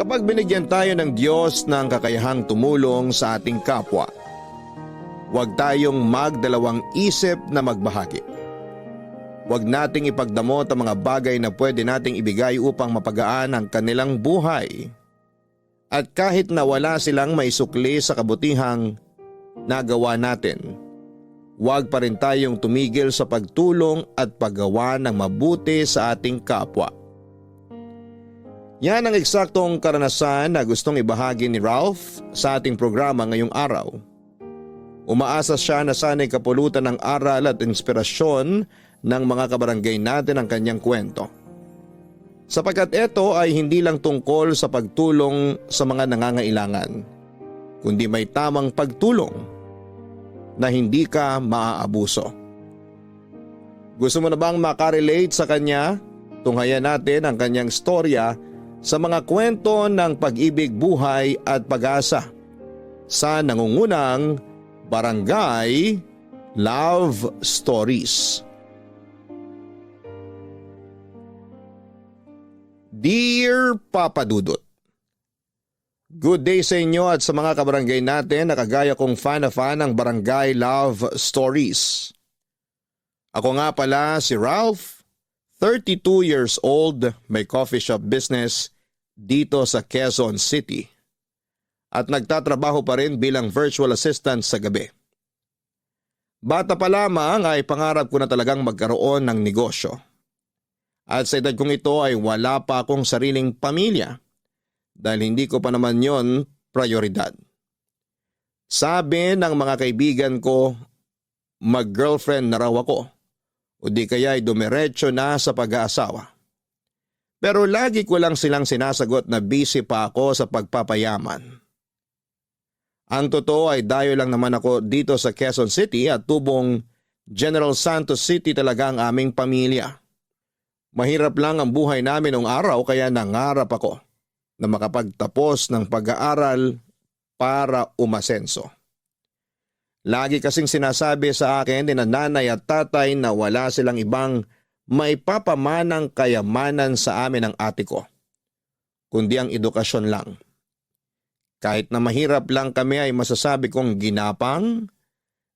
Kapag binigyan tayo ng Diyos ng kakayahang tumulong sa ating kapwa, huwag tayong magdalawang isip na magbahagi. Huwag nating ipagdamot ang mga bagay na pwede nating ibigay upang mapagaan ang kanilang buhay. At kahit na wala silang maisukli sa kabutihang nagawa natin, huwag pa rin tayong tumigil sa pagtulong at paggawa ng mabuti sa ating kapwa. Yan ang eksaktong karanasan na gustong ibahagi ni Ralph sa ating programa ngayong araw. Umaasa siya na sana'y kapulutan ng aral at inspirasyon ng mga kabarangay natin ang kanyang kwento. Sapagkat ito ay hindi lang tungkol sa pagtulong sa mga nangangailangan, kundi may tamang pagtulong na hindi ka maaabuso. Gusto mo na bang makarelate sa kanya? Tunghayan natin ang kanyang storya sa mga kwento ng pag-ibig, buhay at pag-asa sa nangungunang Barangay Love Stories. Dear Papa Dudut, good day sa inyo at sa mga kabarangay natin na kagaya kong fan na fan ng Barangay Love Stories. Ako nga pala si Ralph, 32 years old, may coffee shop business dito sa Quezon City at nagtatrabaho pa rin bilang virtual assistant sa gabi. Bata pa lamang ay pangarap ko na talagang magkaroon ng negosyo. At sa edad kong ito ay wala pa akong sariling pamilya dahil hindi ko pa naman yon prioridad. Sabi ng mga kaibigan ko, mag-girlfriend na raw ako o di kaya ay dumiretso na sa pag-aasawa. Pero lagi ko lang silang sinasagot na busy pa ako sa pagpapayaman. Ang totoo ay dayo lang naman ako dito sa Quezon City at tubong General Santos City talaga ang aming pamilya. Mahirap lang ang buhay namin noong araw kaya nangarap ako na makapagtapos ng pag-aaral para umasenso. Lagi kasing sinasabi sa akin ni nanay at tatay na wala silang ibang maipapamanang kayamanan sa amin ng ate ko, kundi ang edukasyon lang. Kahit na mahirap lang kami ay masasabi kong ginapang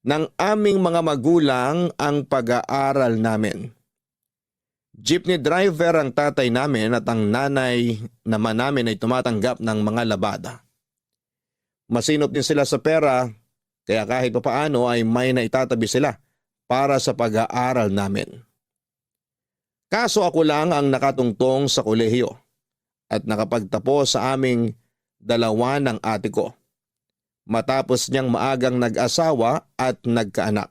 ng aming mga magulang ang pag-aaral namin. Jeepney driver ang tatay namin at ang nanay naman namin ay tumatanggap ng mga labada. Masinop din sila sa pera kaya kahit papaano ay may naitatabi sila para sa pag-aaral namin. Kaso ako lang ang nakatungtong sa kolehiyo at nakapagtapos sa aming dalawa ng ate ko. Matapos niyang maagang nag-asawa at nagkaanak.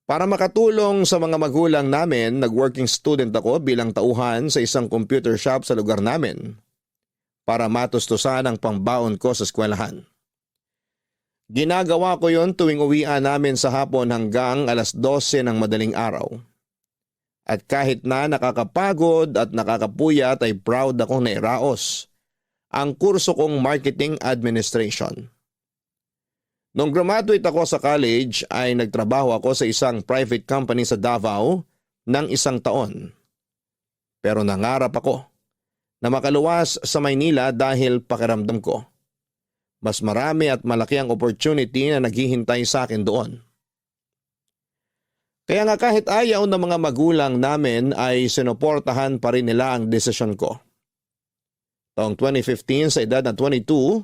Para makatulong sa mga magulang namin, nag-working student ako bilang tauhan sa isang computer shop sa lugar namin para matustusan ang pangbaon ko sa eskwelahan. Ginagawa ko yon tuwing uwian namin sa hapon hanggang alas 12 ng madaling araw. At kahit na nakakapagod at nakakapuyat ay proud akong nairaos ang kurso kong marketing administration. Nung graduate ako sa college ay nagtrabaho ako sa isang private company sa Davao ng 1 taon. Pero nangarap ako na makaluwas sa Maynila dahil pakiramdam ko mas marami at malaki ang opportunity na naghihintay sa akin doon. Kaya nga kahit ayaw ng mga magulang namin ay sinuportahan pa rin nila ang desisyon ko. Taong 2015 sa edad na 22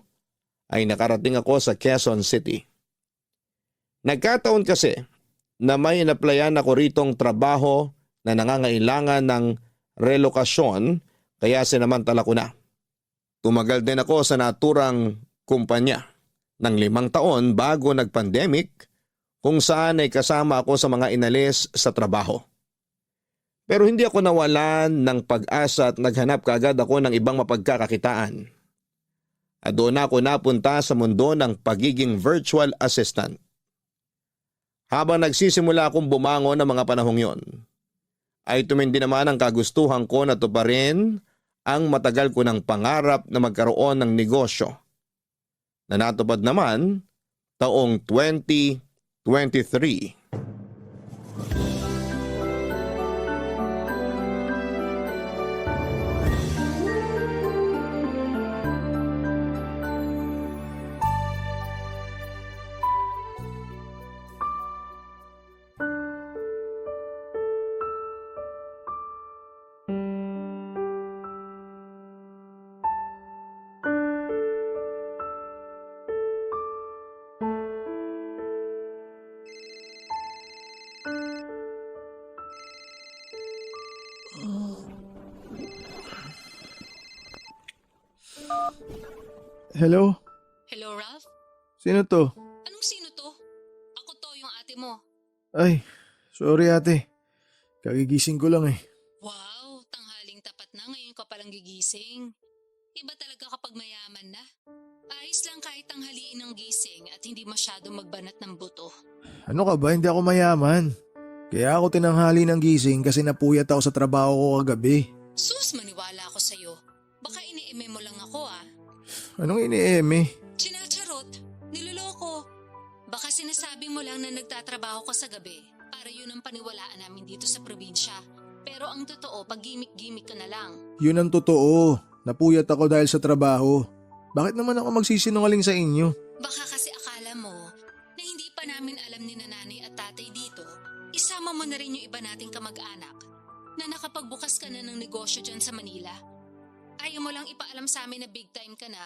ay nakarating ako sa Quezon City. Nagkataon kasi na may inaplayan ako ritong trabaho na nangangailangan ng relokasyon kaya sinamantala ko na. Tumagal din ako sa naturang kumpanya ng 5 taon bago nag-pandemic kung saan ay kasama ako sa mga inalis sa trabaho. Pero hindi ako nawalan ng pag-asa at naghanap kaagad ako ng ibang mapagkakakitaan. At doon ako napunta sa mundo ng pagiging virtual assistant. Habang nagsisimula akong bumangon ng mga panahong yon, ay tumindi naman ang kagustuhan ko na tuparin ang matagal ko ng pangarap na magkaroon ng negosyo na natupad naman taong 2023. Hello? Hello, Ralph? Sino to? Anong sino to? Ako to, yung ate mo. Ay, sorry ate. Kagigising ko lang eh. Wow, tanghaling tapat na ngayon ka palang gigising. Iba talaga kapag mayaman na. Ayos lang kahit tanghaliin ng gising at hindi masyado magbanat ng buto. Ano ka ba? Hindi ako mayaman. Kaya ako tinanghali ng gising kasi napuyat ako sa trabaho ko kagabi. Sus, maniwala ako sa'yo. Baka ini-eme mo lang ako ah. Anong ini-eme? Chinacharot, niloloko. Baka sinasabi mo lang na nagtatrabaho ka sa gabi para yun ang paniwalaan namin dito sa probinsya. Pero ang totoo, pag gimmick-gimmick ka na lang. Yun ang totoo. Napuyat ako dahil sa trabaho. Bakit naman ako magsisinungaling sa inyo? Baka kasi akala mo na hindi pa namin alam ni nanay at tatay dito, isama mo na rin yung iba nating kamag-anak na nakapagbukas ka na ng negosyo dyan sa Manila. Ayaw mo lang ipaalam sa amin na big time ka na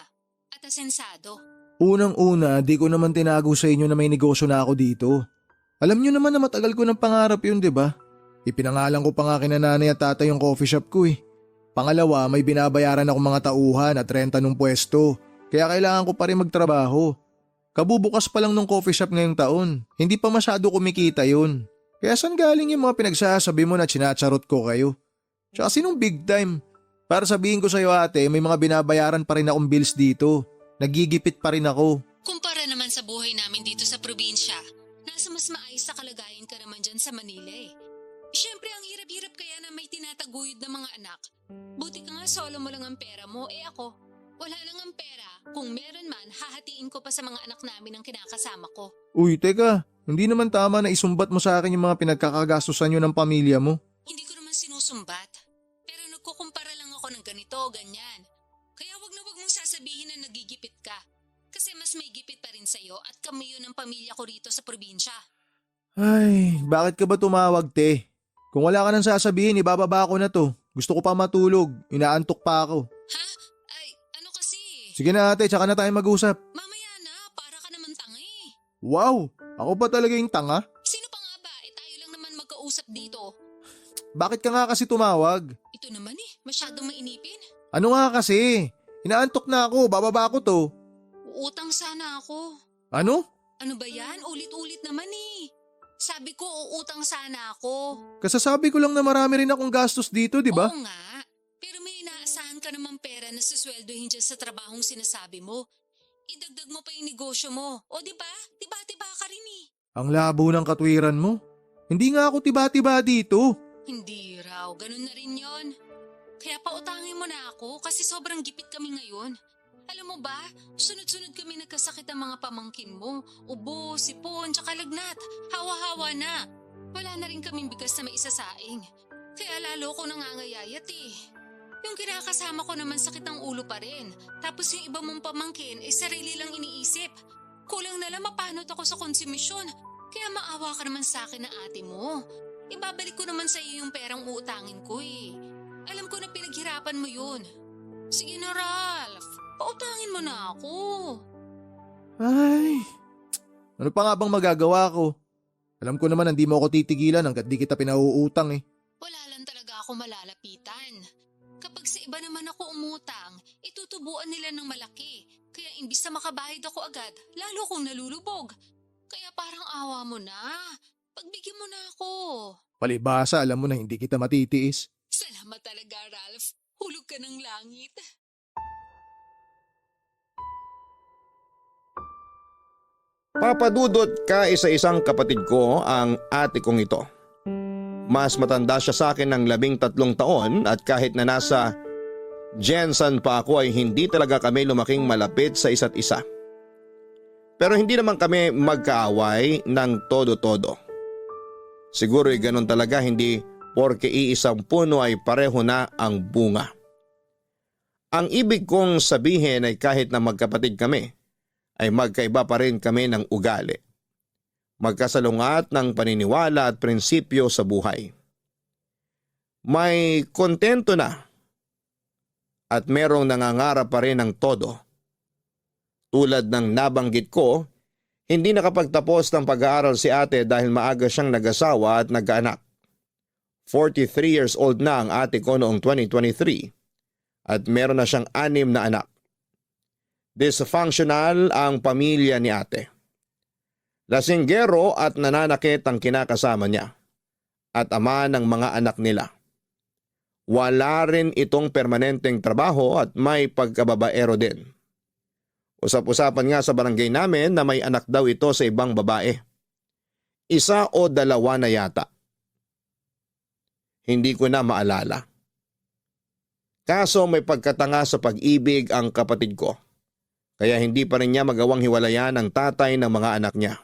at asensado. Unang-una, di ko naman tinago sa inyo na may negosyo na ako dito. Alam nyo naman na matagal ko ng pangarap yun, di ba? Ipinangalan ko pa nga kina nanay at tatay yung coffee shop ko eh. Pangalawa, may binabayaran akong mga tauhan at renta ng pwesto. Kaya kailangan ko pa rin magtrabaho. Kabubukas pa lang ng coffee shop ngayong taon. Hindi pa masyado kumikita yun. Kaya saan galing yung mga pinagsasabi mo na chinacharot ko kayo? Tsaka sinong big time? Para sabihin ko sa'yo ate, may mga binabayaran pa rin akong bills dito. Nagigipit pa rin ako. Kumpara naman sa buhay namin dito sa probinsya, nasa mas maayos na kalagayan ka naman dyan sa Manila eh. Siyempre ang hirap-hirap kaya na may tinataguyod na mga anak. Buti ka nga solo mo lang ang pera mo, ako, wala lang ang pera. Kung meron man, hahatiin ko pa sa mga anak namin ang kinakasama ko. Uy, teka. Hindi naman tama na isumbat mo sa akin yung mga pinagkakagastusan nyo ng pamilya mo. Hindi ko naman sinusumbat. Pero nagkukumpara lang ako ng ganito, ganyan. Kaya wag na wag mong sasabihin na nagigipit ka. Kasi mas may gipit pa rin sa'yo at kami yun ang pamilya ko rito sa probinsya. Ay, bakit ka ba tumawag, te? Kung wala ka nang sasabihin, ibababa ko na to. Gusto ko pa matulog. Inaantok pa ako. Ha? Ay, ano kasi? Sige na ate, tsaka na tayo mag-usap. Mamaya na, para ka naman tanga eh. Wow, ako pa talaga yung tanga? Sino pa nga ba? Tayo lang naman magkausap dito. Bakit ka nga kasi tumawag? Ito naman masyadong mainipin. Ano nga kasi? Inaantok na ako, bababa ko to. Uutang sana ako. Ano? Ano ba yan? Ulit-ulit naman eh. Sabi ko, uutang sana ako. Kasasabi ko lang na marami rin akong gastos dito, di ba? Oo nga. Pero may inaasahan ka namang pera na susweldohin dyan sa trabahong sinasabi mo. Idagdag mo pa yung negosyo mo. O diba? Tiba-tiba ka rin eh. Ang labo ng katwiran mo. Hindi nga ako tiba-tiba dito. Hindi raw. Ganun na rin yon. Kaya pautangin mo na ako kasi sobrang gipit kami ngayon. Alam mo ba, sunod-sunod kami nagkasakit ang mga pamangkin mo. Ubo, sipon, tsaka lagnat. Hawa-hawa na. Wala na rin kaming bigas na maisasaing. Kaya lalo ko nangangayayat eh. Yung kinakasama ko naman sakit ang ulo pa rin. Tapos yung iba mong pamangkin sarili lang iniisip. Kulang na lang mapanot ako sa konsumisyon. Kaya maawa ka naman sa akin na ate mo. Ibabalik ko naman sa iyo yung perang uutangin ko eh. Alam ko na pinaghirapan mo yun. Sige na Ralph. Pautangin mo na ako. Ay, ano pa nga bang magagawa ko? Alam ko naman hindi mo ako titigilan hanggat di kita pinauutang eh. Wala lang talaga ako malalapitan. Kapag sa iba naman ako umutang, itutubuan nila ng malaki. Kaya imbis na makabahid ako agad, lalo kong nalulubog. Kaya parang awa mo na. Pagbigyan mo na ako. Palibasa, alam mo na hindi kita matitiis. Salamat talaga Ralph. Hulog ka ng langit. Papadudot ka isa-isang kapatid ko ang ate kong ito. Mas matanda siya sa akin ng 13 taon at kahit na nasa Jensen pa ako ay hindi talaga kami lumaking malapit sa isa't isa. Pero hindi naman kami magkaaway ng todo-todo. Siguro ay ganun talaga, hindi porke iisang puno ay pareho na ang bunga. Ang ibig kong sabihin ay kahit na magkapatid kami, ay magkaiba pa rin kami ng ugali. Magkasalungat ng paniniwala at prinsipyo sa buhay. May kontento na at merong nangangarap pa rin ng todo. Tulad ng nabanggit ko, hindi nakapagtapos ng pag-aaral si ate dahil maaga siyang nag-asawa at nagkaanak. 43 years old na ang ate ko noong 2023 at meron na siyang 6 na anak. Dysfunctional ang pamilya ni ate. Lasinggero at nananakit ang kinakasama niya at ama ng mga anak nila. Wala rin itong permanenteng trabaho at may pagkababaero din. Usap-usapan nga sa barangay namin na may anak daw ito sa ibang babae. Isa o dalawa na yata. Hindi ko na maalala. Kaso may pagkatanga sa pag-ibig ang kapatid ko. Kaya hindi pa rin niya magawang hiwalayan ang tatay ng mga anak niya.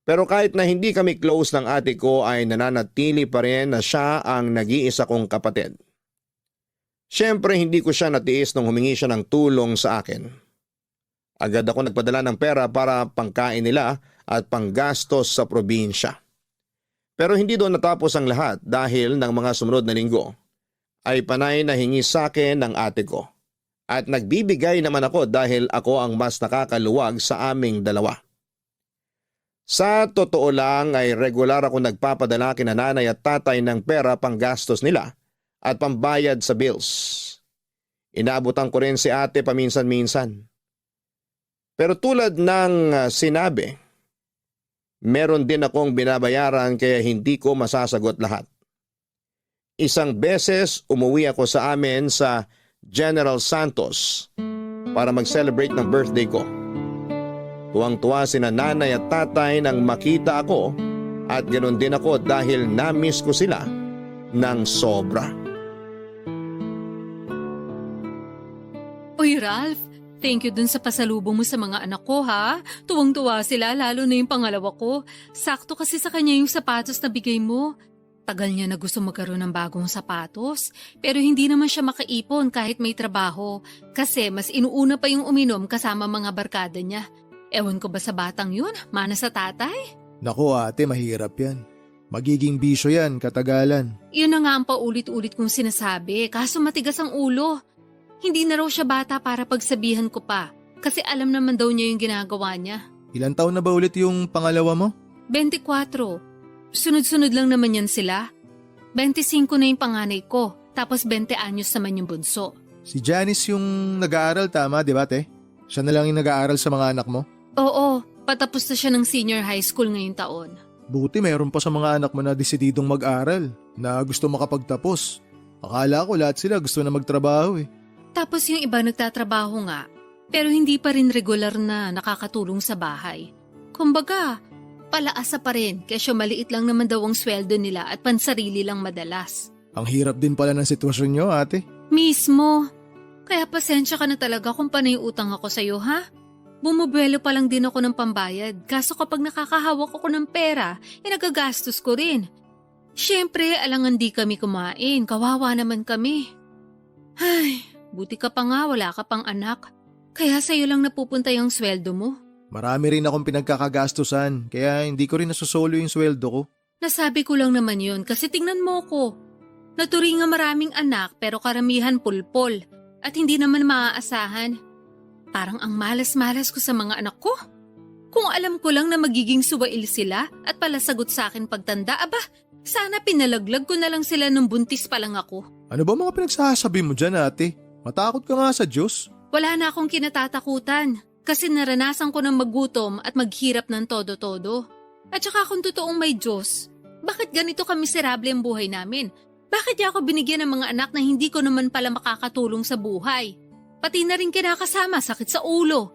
Pero kahit na hindi kami close ng ate ko ay nananatili pa rin na siya ang nag-iisa kong kapatid. Siyempre hindi ko siya natiis nung humingi siya ng tulong sa akin. Agad ako nagpadala ng pera para pangkain nila at panggastos sa probinsya. Pero hindi doon natapos ang lahat dahil ng mga sumunod na linggo ay panay na hingi sa akin ng ate ko. At nagbibigay naman ako dahil ako ang mas nakakaluwag sa aming dalawa. Sa totoo lang ay regular ako nagpapadala kina nanay at tatay ng pera panggastos nila at pambayad sa bills. Inaabutan ko rin si ate paminsan-minsan. Pero tulad ng sinabi, meron din akong binabayaran kaya hindi ko masasagot lahat. Isang beses umuwi ako sa amin sa General Santos para mag-celebrate ng birthday ko. Tuwang-tuwa sina nanay at tatay nang makita ako at ganoon din ako dahil na-miss ko sila ng sobra. Uy, Ralph, thank you dun sa pasalubong mo sa mga anak ko, ha? Tuwang-tuwa sila, lalo na yung pangalawa ko. Sakto kasi sa kanya yung sapatos na bigay mo. Tagal niya na gusto magkaroon ng bagong sapatos, pero hindi naman siya makaipon kahit may trabaho kasi mas inuuna pa yung uminom kasama mga barkada niya. Ewan ko ba sa batang yun? Mana sa tatay? Naku ate, mahirap yan. Magiging bisyo yan, katagalan. Yun na nga ang paulit-ulit kong sinasabi, kaso matigas ang ulo. Hindi na raw siya bata para pagsabihan ko pa, kasi alam naman daw niya yung ginagawa niya. Ilang taon na ba ulit yung pangalawa mo? 24. Sunod-sunod lang naman yan sila. 25 na yung panganay ko, tapos 20 anyos naman yung bunso. Si Janice yung nag-aaral, tama di ba te? Siya na lang yung nag-aaral sa mga anak mo? Oo, patapos na siya ng senior high school ngayong taon. Buti mayroon pa sa mga anak mo na desididong mag-aral, na gusto makapagtapos. Akala ko lahat sila gusto na magtrabaho eh. Tapos yung iba nagtatrabaho nga, pero hindi pa rin regular na nakakatulong sa bahay. Kumbaga, palaasa pa rin kesyo maliit lang naman daw ang sweldo nila at pansarili lang madalas. Ang hirap din pala ng sitwasyon nyo ate. Mismo. Kaya pasensya ka na talaga kung panay utang ako sa'yo, ha? Bumubuelo pa lang din ako ng pambayad, kaso kapag nakakahawak ako ng pera, nagagastos ko rin. Siyempre, alangan di kami kumain, kawawa naman kami. Ay, buti ka pa nga, wala ka pang anak. Kaya sa'yo lang napupunta yung sweldo mo. Marami rin akong pinagkakagastusan, kaya hindi ko rin nasusolo yung sweldo ko. Nasabi ko lang naman yun kasi tingnan mo ko. Naturinga maraming anak pero karamihan pulpol at hindi naman maaasahan. Parang ang malas-malas ko sa mga anak ko. Kung alam ko lang na magiging suwail sila at palasagot sa akin pagtanda, aba, sana pinalaglag ko na lang sila nung buntis pa lang ako. Ano ba mga pinagsasabi mo dyan ate? Matakot ka nga sa Diyos. Wala na akong kinatatakutan kasi naranasan ko ng magutom at maghirap ng todo-todo. At saka kung totoong may Diyos, bakit ganito kamiserable ang buhay namin? Bakit di ako binigyan ng mga anak na hindi ko naman pala makakatulong sa buhay? Pati na rin kinakasama, sakit sa ulo.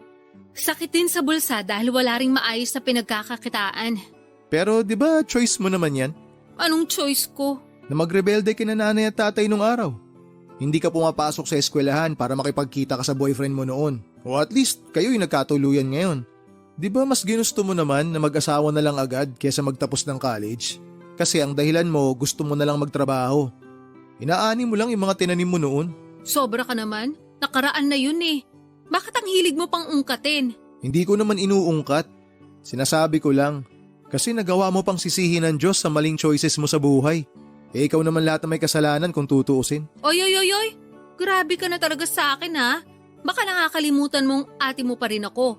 Sakit din sa bulsa dahil wala ring maayos na pinagkakakitaan. Pero di ba choice mo naman yan? Anong choice ko? Na magrebelde kina nanay at tatay nung araw. Hindi ka pumapasok sa eskwelahan para makipagkita ka sa boyfriend mo noon. O at least kayo'y nagkatuluyan ngayon. Di ba mas ginusto mo naman na mag-asawa na lang agad kesa magtapos ng college? Kasi ang dahilan mo gusto mo na lang magtrabaho. Inaani mo lang yung mga tinanim mo noon. Sobra ka naman. Nakaraan na yun eh. Bakit ang hilig mo pang ungkatin? Hindi ko naman inuungkat. Sinasabi ko lang. Kasi nagawa mo pang sisihin ng Diyos sa maling choices mo sa buhay. Eh ikaw naman lahat na may kasalanan kung tutuusin. Oy. Grabe ka na talaga sa akin ha. Baka nakakalimutan mong ate mo pa rin ako.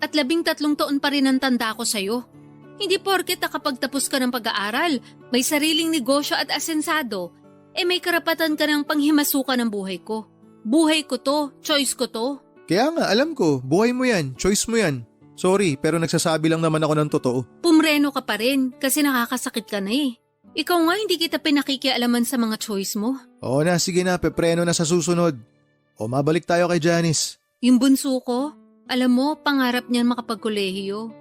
At 13 taon pa rin ang tanda ko sa'yo. Hindi porket nakapagtapos ka ng pag-aaral, may sariling negosyo at asensado, may karapatan ka ng panghimasukan ng buhay ko. Buhay ko to, choice ko to. Kaya nga, alam ko, buhay mo yan, choice mo yan. Sorry, pero nagsasabi lang naman ako ng totoo. Pumreno ka pa rin kasi nakakasakit ka na eh. Ikaw nga hindi kita pinakikialaman sa mga choice mo. Oo na, sige na, pepreno na sa susunod. O mabalik tayo kay Janice. Yung bunso ko, alam mo, pangarap niyan makapagkolehiyo.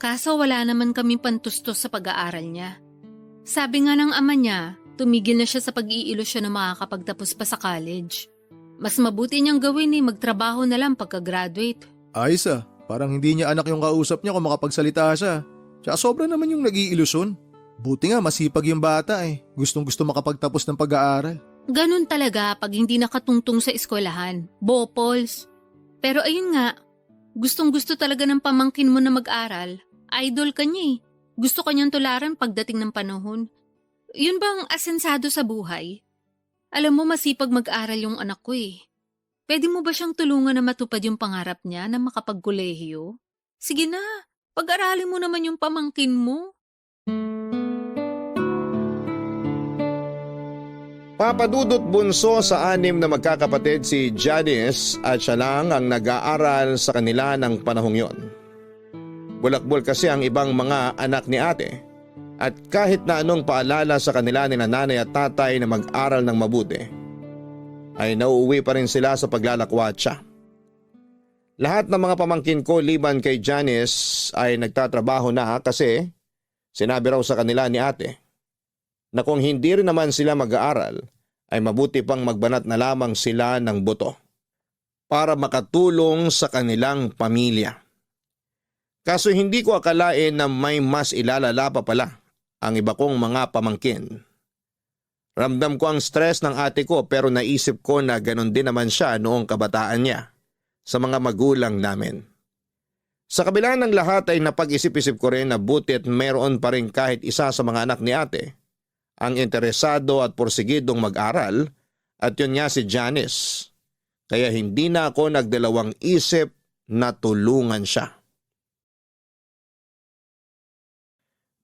Kaso wala naman kaming pantustos sa pag-aaral niya. Sabi nga ng ama niya, tumigil na siya sa pag-iilusyon na makakapagtapos pa sa college. Mas mabuti niyang gawin magtrabaho na lang pagka-graduate. Ayos parang hindi niya anak yung kausap niya kung makapagsalita siya. Tsaka sobra naman yung nag-iilusyon. Buti nga masipag yung bata Gustong gusto makapagtapos ng pag-aaral. Ganun talaga pag hindi nakatungtong sa eskwelahan. Bopols. Pero ayun nga, gustong-gusto talaga ng pamangkin mo na mag-aral. Idol ka niya Gusto ka niyang tularan pagdating ng panahon. Yun bang asensado sa buhay? Alam mo, masipag mag-aral yung anak ko Pwede mo ba siyang tulungan na matupad yung pangarap niya na makapagkolehiyo? Sige na, pag-aralin mo naman yung pamangkin mo. Papadudot bunso sa 6 na magkakapatid si Janice at siya lang ang nag-aaral sa kanila ng panahong yon. Bulakbol kasi ang ibang mga anak ni ate at kahit na anong paalala sa kanila ni nanay at tatay na mag-aral ng mabuti, ay nauuwi pa rin sila sa paglalakwatsa. Lahat ng mga pamangkin ko liban kay Janice ay nagtatrabaho na kasi sinabi raw sa kanila ni ate na kung hindi rin naman sila mag-aaral ay mabuti pang magbanat na lamang sila ng buto para makatulong sa kanilang pamilya. Kaso hindi ko akalain na may mas ilalala pa pala ang iba kong mga pamangkin. Ramdam ko ang stress ng ate ko pero naisip ko na ganon din naman siya noong kabataan niya sa mga magulang namin. Sa kabila ng lahat ay napag-isip-isip ko rin na butit meron pa rin kahit isa sa mga anak ni ate ang interesado at porsigidong mag-aral at yun nga si Janice. Kaya hindi na ako nagdalawang isip na tulungan siya.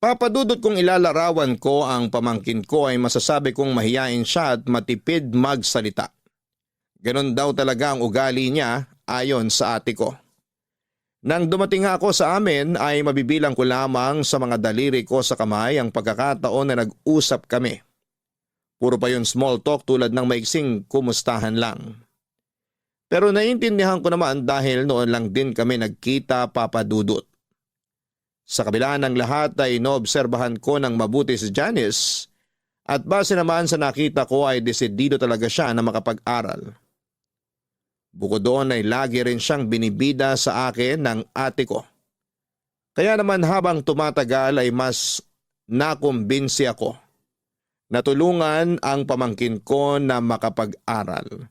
Papadudot kong ilalarawan ko ang pamangkin ko ay masasabi kong mahiyain siya at matipid magsalita. Ganon daw talaga ang ugali niya ayon sa ate ko. Nang dumating ako sa amin ay mabibilang ko lamang sa mga daliri ko sa kamay ang pagkakataon na nag-usap kami. Puro pa yun small talk tulad ng maiksing kumustahan lang. Pero naiintindihan ko naman dahil noon lang din kami nagkita, papadudot. Sa kabila ng lahat ay inoobserbahan ko ng mabuti si Janice at base naman sa nakita ko ay desidido talaga siya na makapag-aral. Bukod doon ay lagi rin siyang binibida sa akin ng ate ko. Kaya naman habang tumatagal ay mas nakumbinsi ako na tulungan ang pamangkin ko na makapag-aral.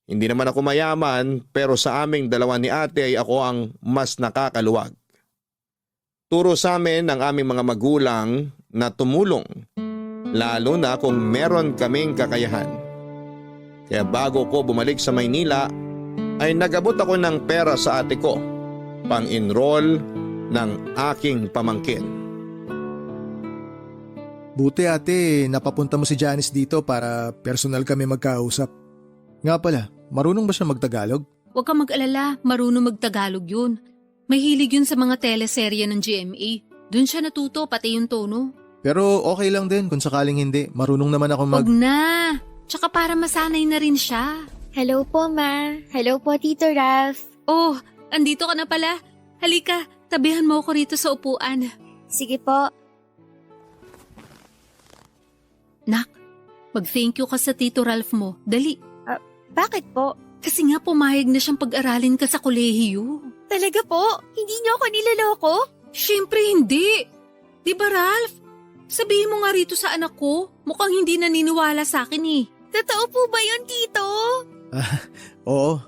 Hindi naman ako mayaman pero sa aming dalawa ni ate ay ako ang mas nakakaluwag. Turo sa amin ng aming mga magulang na tumulong lalo na kung meron kaming kakayahan. Kaya bago ko bumalik sa Maynila ay nagabot ako ng pera sa ate ko pang-enroll ng aking pamangkin. Buti ate, napapunta mo si Janice dito para personal kami magkausap. Nga pala, marunong ba siya magtagalog? Huwag kang mag-alala, marunong magtagalog yun. Mahilig yun sa mga teleserye ng GMA. Doon siya natuto, pati yung tono. Pero okay lang din kung sakaling hindi. Marunong naman ako Huwag na! Tsaka para masanay na rin siya. Hello po, Ma. Hello po, Tito Ralph. Oh, andito ka na pala. Halika, tabihan mo ako rito sa upuan. Sige po. Nak, mag-thank you ka sa Tito Ralph mo. Dali. Bakit po? Kasi nga pumayag na siyang pag-aralin ka sa kolehiyo. Talaga po? Hindi niyo ako niloloko? Siyempre hindi. Di ba, Ralph? Sabihin mo nga rito sa anak ko. Mukhang hindi naniniwala sa akin Totoo po ba yun, Tito? Oo.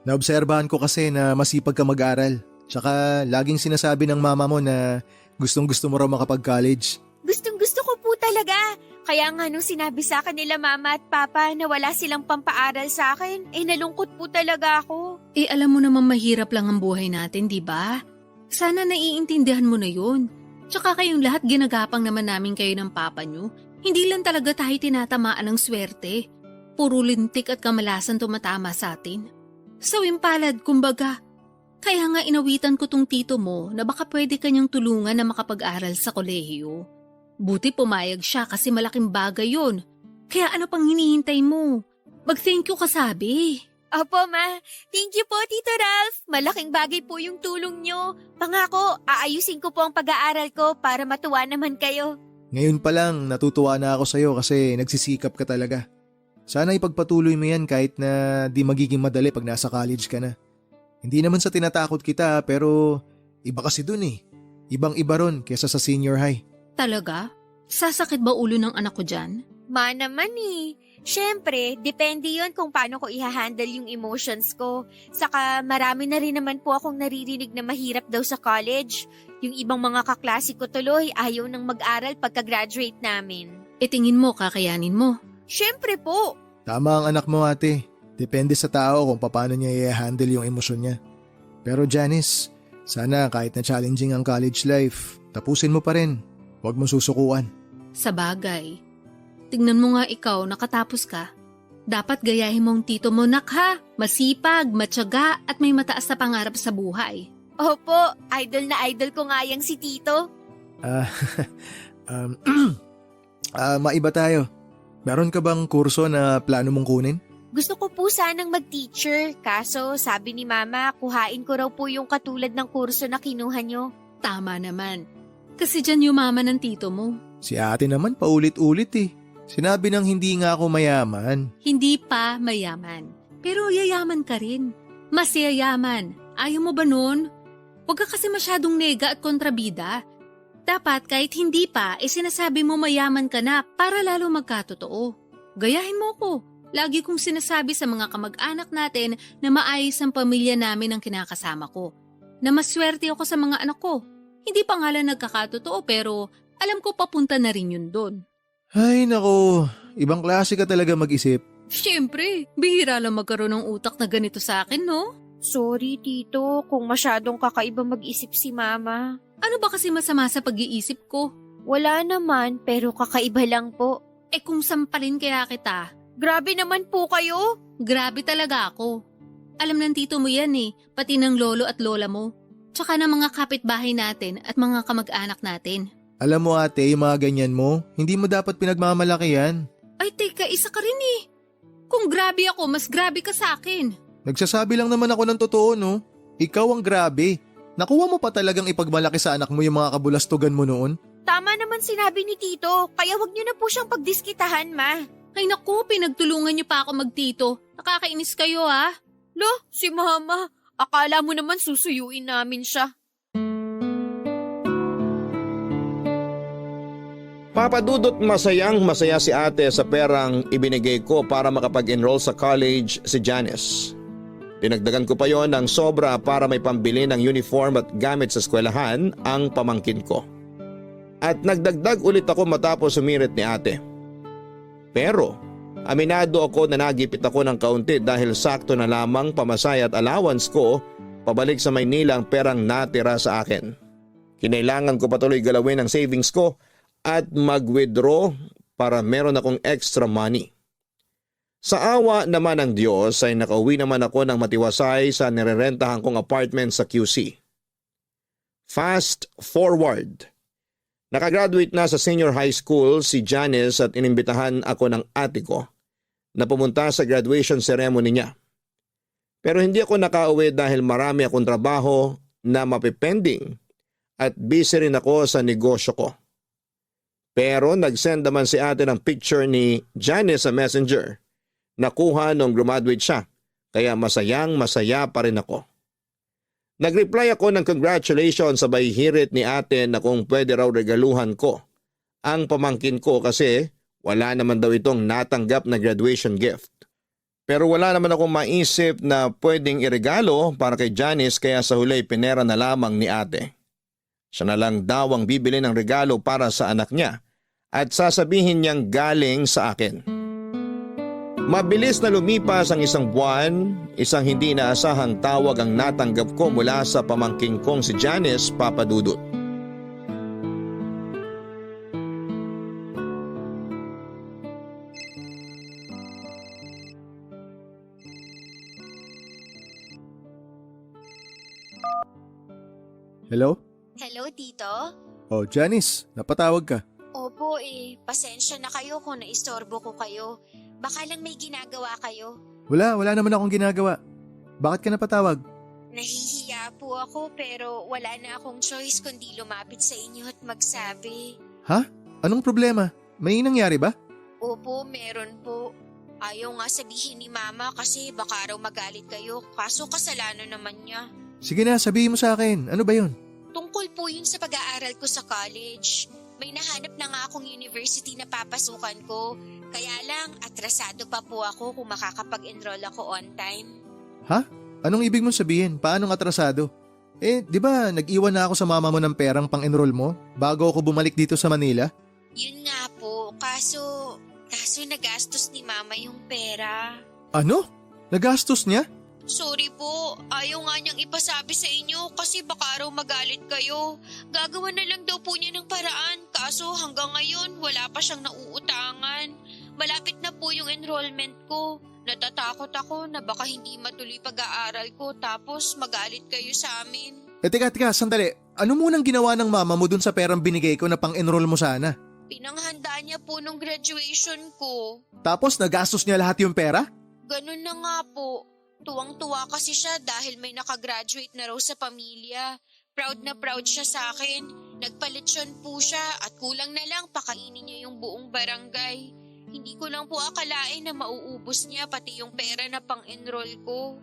Naobserbahan ko kasi na masipag ka mag-aral. Tsaka laging sinasabi ng mama mo na gustong-gusto mo raw makapag-college. Gustong-gusto ko po talaga. Kaya nga nung sinabi sa akin nila Mama at Papa na wala silang pampaaral sa akin, nalungkot po talaga ako. Alam mo naman mahirap lang ang buhay natin, di ba? Sana naiintindihan mo na yun. Tsaka kayong lahat ginagapang naman namin kayo ng papa nyo. Hindi lang talaga tayo tinatamaan ng swerte. Puro lintik at kamalasan tumatama sa atin. Sawing palad, kumbaga. Kaya nga inawitan ko tong tito mo na baka pwede kanyang tulungan na makapag-aral sa kolehiyo. Buti pumayag siya kasi malaking bagay yun. Kaya ano pang hinihintay mo? Mag-thank you ka sabi. Opo, Ma. Thank you po, Tito Ralph. Malaking bagay po yung tulong nyo. Pangako, aayusin ko po ang pag-aaral ko para matuwa naman kayo. Ngayon pa lang natutuwa na ako sa'yo kasi nagsisikap ka talaga. Sana ipagpatuloy mo yan kahit na di magiging madali pag nasa college ka na. Hindi naman sa tinatakot kita pero iba kasi dun eh. Ibang-iba ron kesa sa senior high. Talaga? Sasakit ba ulo ng anak ko dyan? Ma naman eh. Siyempre, depende yon kung paano ko i-handle yung emotions ko. Saka marami na rin naman po akong naririnig na mahirap daw sa college. Yung ibang mga kaklase ko tuloy ayaw nang mag-aral pagka-graduate namin. Tingin mo kakayanin mo? Siyempre po. Tama ang anak mo ate. Depende sa tao kung paano niya i-handle yung emosyon niya. Pero Janice, sana kahit na challenging ang college life, tapusin mo pa rin. Huwag mo susukuan. Sa bagay. Tingnan mo nga ikaw, nakatapos ka. Dapat gayahin mo ang tito mo, nak ha. Masipag, matyaga at may mataas na pangarap sa buhay. Opo, idol na idol ko nga yang si Tito. Maiba tayo. Meron ka bang kurso na plano mong kunin? Gusto ko po sanang mag-teacher, kaso sabi ni Mama, kuhain ko raw po yung katulad ng kurso na kinuha nyo. Tama naman. Kasi dyan yumaman ng tito mo. Si ate naman paulit-ulit eh. Sinabi nang hindi nga ako mayaman. Hindi pa mayaman. Pero yayaman ka rin. Mas yayaman. Ayaw mo ba nun? Huwag ka kasi masyadong nega at kontrabida. Dapat kahit hindi pa, sinasabi mo mayaman ka na para lalo magkatotoo. Gayahin mo ko. Lagi kong sinasabi sa mga kamag-anak natin na maayos ang pamilya namin ang kinakasama ko. Na maswerte ako sa mga anak ko. Hindi pa nga lang nagkakatotoo pero alam ko papunta na rin yun doon. Ay nako, ibang klase ka talaga mag-isip. Siyempre, bihira lang magkaroon ng utak na ganito sa akin, no? Sorry, Tito, kung masyadong kakaiba mag-isip si Mama. Ano ba kasi masama sa pag-iisip ko? Wala naman, pero kakaiba lang po. Kung sampalin kaya kita. Grabe naman po kayo. Grabe talaga ako. Alam ng tito mo yan eh, pati ng lolo at lola mo. Tsaka ng mga kapitbahay natin at mga kamag-anak natin. Alam mo ate, yung mga ganyan mo, hindi mo dapat pinagmamalaki yan. Ay teka, isa ka rin eh. Kung grabe ako, mas grabe ka sa akin. Nagsasabi lang naman ako ng totoo no. Ikaw ang grabe. Nakuha mo pa talagang ipagmalaki sa anak mo yung mga kabulastugan mo noon? Tama naman sinabi ni Tito, kaya wag niyo na po siyang pagdiskitahan, Ma. Ay naku, pinagtulungan niyo pa ako magtito. Nakakainis kayo ha. Lo, si Mama. Akala mo naman susuyuin namin siya. Papadudot masaya si ate sa perang ibinigay ko para makapag-enroll sa college si Janice. Dinagdagan ko pa yon ng sobra para may pambili ng uniform at gamit sa eskwelahan ang pamangkin ko. At nagdagdag ulit ako matapos sumirit ni ate. Pero aminado ako na nagipit ako ng kaunti dahil sakto na lamang pamasaya at allowance ko pabalik sa Maynila ang perang natira sa akin. Kinailangan ko patuloy galawin ang savings ko at mag-withdraw para meron akong extra money. Sa awa naman ng Diyos ay nakauwi naman ako ng matiwasay sa nirerentahan kong apartment sa QC. Fast forward. Nakagraduate na sa senior high school si Janice at inimbitahan ako ng ate ko na pumunta sa graduation ceremony niya. Pero hindi ako nakauwi dahil marami akong trabaho na mapipending at busy rin ako sa negosyo ko. Pero nag-send naman si ate ng picture ni Janice sa messenger. Nakuha nung graduate siya, kaya masaya pa rin ako. Nag-reply ako ng congratulations sabay hirit ni ate na kung pwede raw regaluhan ko ang pamangkin ko kasi wala naman daw itong natanggap na graduation gift. Pero wala naman akong maisip na pwedeng iregalo para kay Janice kaya sa huli pinera na lamang ni ate. Siya na lang daw ang bibili ng regalo para sa anak niya at sasabihin niyang galing sa akin. Mabilis na lumipas ang isang buwan, isang hindi inaasahang tawag ang natanggap ko mula sa pamangking kong si Janice Papadudut. Hello? Hello, Tito? Oh, Janice, napatawag ka. Opo pasensya na kayo kung naistorbo ko kayo. Baka lang may ginagawa kayo. Wala naman akong ginagawa. Bakit ka napatawag? Nahihiya po ako pero wala na akong choice kundi lumapit sa inyo at magsabi. Ha? Anong problema? May nangyari ba? Opo, meron po. Ayaw nga sabihin ni Mama kasi baka raw magalit kayo kaso kasalanan naman niya. Sige na, sabihin mo sa akin. Ano ba yun? Tungkol po yun sa pag-aaral ko sa college. May nahanap na nga akong university na papasukan ko. Kaya lang, atrasado pa po ako kung makakapag-enroll ako on time. Ha? Anong ibig mong sabihin? Paanong atrasado? Di ba nag-iwan na ako sa mama mo ng perang pang-enroll mo bago ako bumalik dito sa Manila? Yun nga po, kaso nagastos ni Mama yung pera. Ano? Nagastos niya? Sorry po, ayaw nga niyang ipasabi sa inyo kasi baka raw magalit kayo. Gagawa na lang daw po niya ng paraan kaso hanggang ngayon wala pa siyang nauutangan. Malapit na po yung enrollment ko. Natatakot ako na baka hindi matuloy pag-aaral ko tapos magalit kayo sa amin. Teka, sandali. Ano munang ginawa ng mama mo dun sa perang binigay ko na pang-enroll mo sana? Pinanghanda niya po nung graduation ko. Tapos nagastos niya lahat yung pera? Ganun na nga po. Tuwang-tuwa kasi siya dahil may nakagraduate na raw sa pamilya. Proud na proud siya sa akin. Nagpalitsyon po siya at kulang na lang pakainin niya yung buong barangay. Hindi ko lang po akalain na mauubos niya pati yung pera na pang-enroll ko.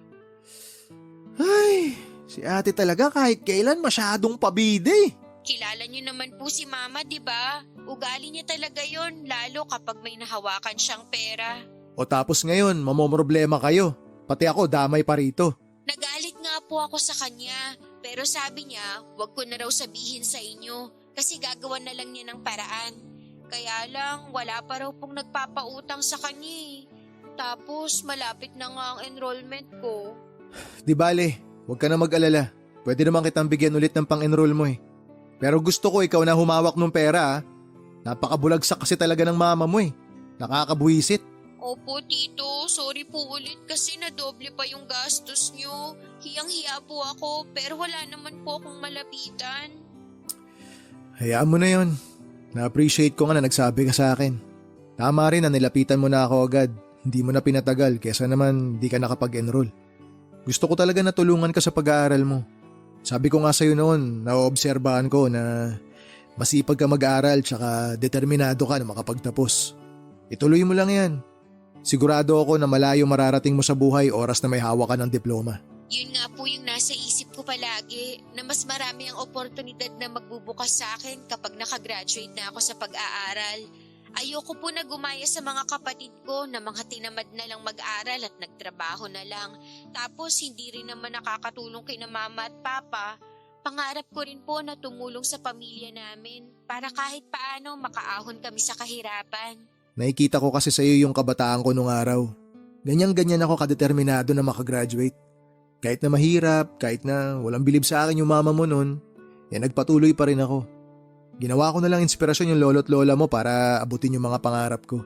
Ay, si ate talaga kahit kailan masyadong pabide. Kilala niyo naman po si Mama, di ba? Ugali niya talaga yon lalo kapag may nahawakan siyang pera. O tapos ngayon, mamomroblema kayo. Pati ako damay pa rito. Nagalit nga po ako sa kanya, pero sabi niya, wag ko na raw sabihin sa inyo kasi gagawa na lang niya ng paraan. Kaya lang, wala pa raw pong nagpapautang sa kanya. Tapos, malapit na nga ang enrollment ko. Di bale, huwag ka na mag-alala. Pwede naman kitang bigyan ulit ng pang-enroll mo eh. Pero gusto ko ikaw na humawak ng pera. Napakabulagsak kasi talaga ng mama mo eh. Nakakabuhisit. Opo, Tito. Sorry po ulit kasi nadoble pa yung gastos nyo. Hiyang-hiya po ako pero wala naman po akong malapitan. Hayaan mo na yon. Na-appreciate ko nga na nagsabi ka sa akin. Tama rin na nilapitan mo na ako agad. Hindi mo na pinatagal kesa naman di ka nakapag-enroll. Gusto ko talaga na tulungan ka sa pag-aaral mo. Sabi ko nga sa'yo noon, naoobserbahan ko na masipag ka mag-aaral tsaka determinado ka na makapagtapos. Ituloy mo lang yan. Sigurado ako na malayo mararating mo sa buhay oras na may hawak ka ng diploma. Yun nga po yung nasa isip ko palagi na mas marami ang oportunidad na magbubukas sa akin kapag nakagraduate na ako sa pag-aaral. Ayoko po na gumaya sa mga kapatid ko na mga tinamad na lang mag-aral at nagtrabaho na lang. Tapos hindi rin naman nakakatulong kina Mama at Papa. Pangarap ko rin po na tumulong sa pamilya namin para kahit paano makaahon kami sa kahirapan. Nakikita ko kasi sa iyo yung kabataan ko nung araw. Ganyan-ganyan ako kadeterminado na makagraduate. Kahit na mahirap, kahit na walang bilib sa akin yung mama mo nun, nagpatuloy pa rin ako. Ginawa ko na lang inspirasyon yung lolo't lola mo para abutin yung mga pangarap ko.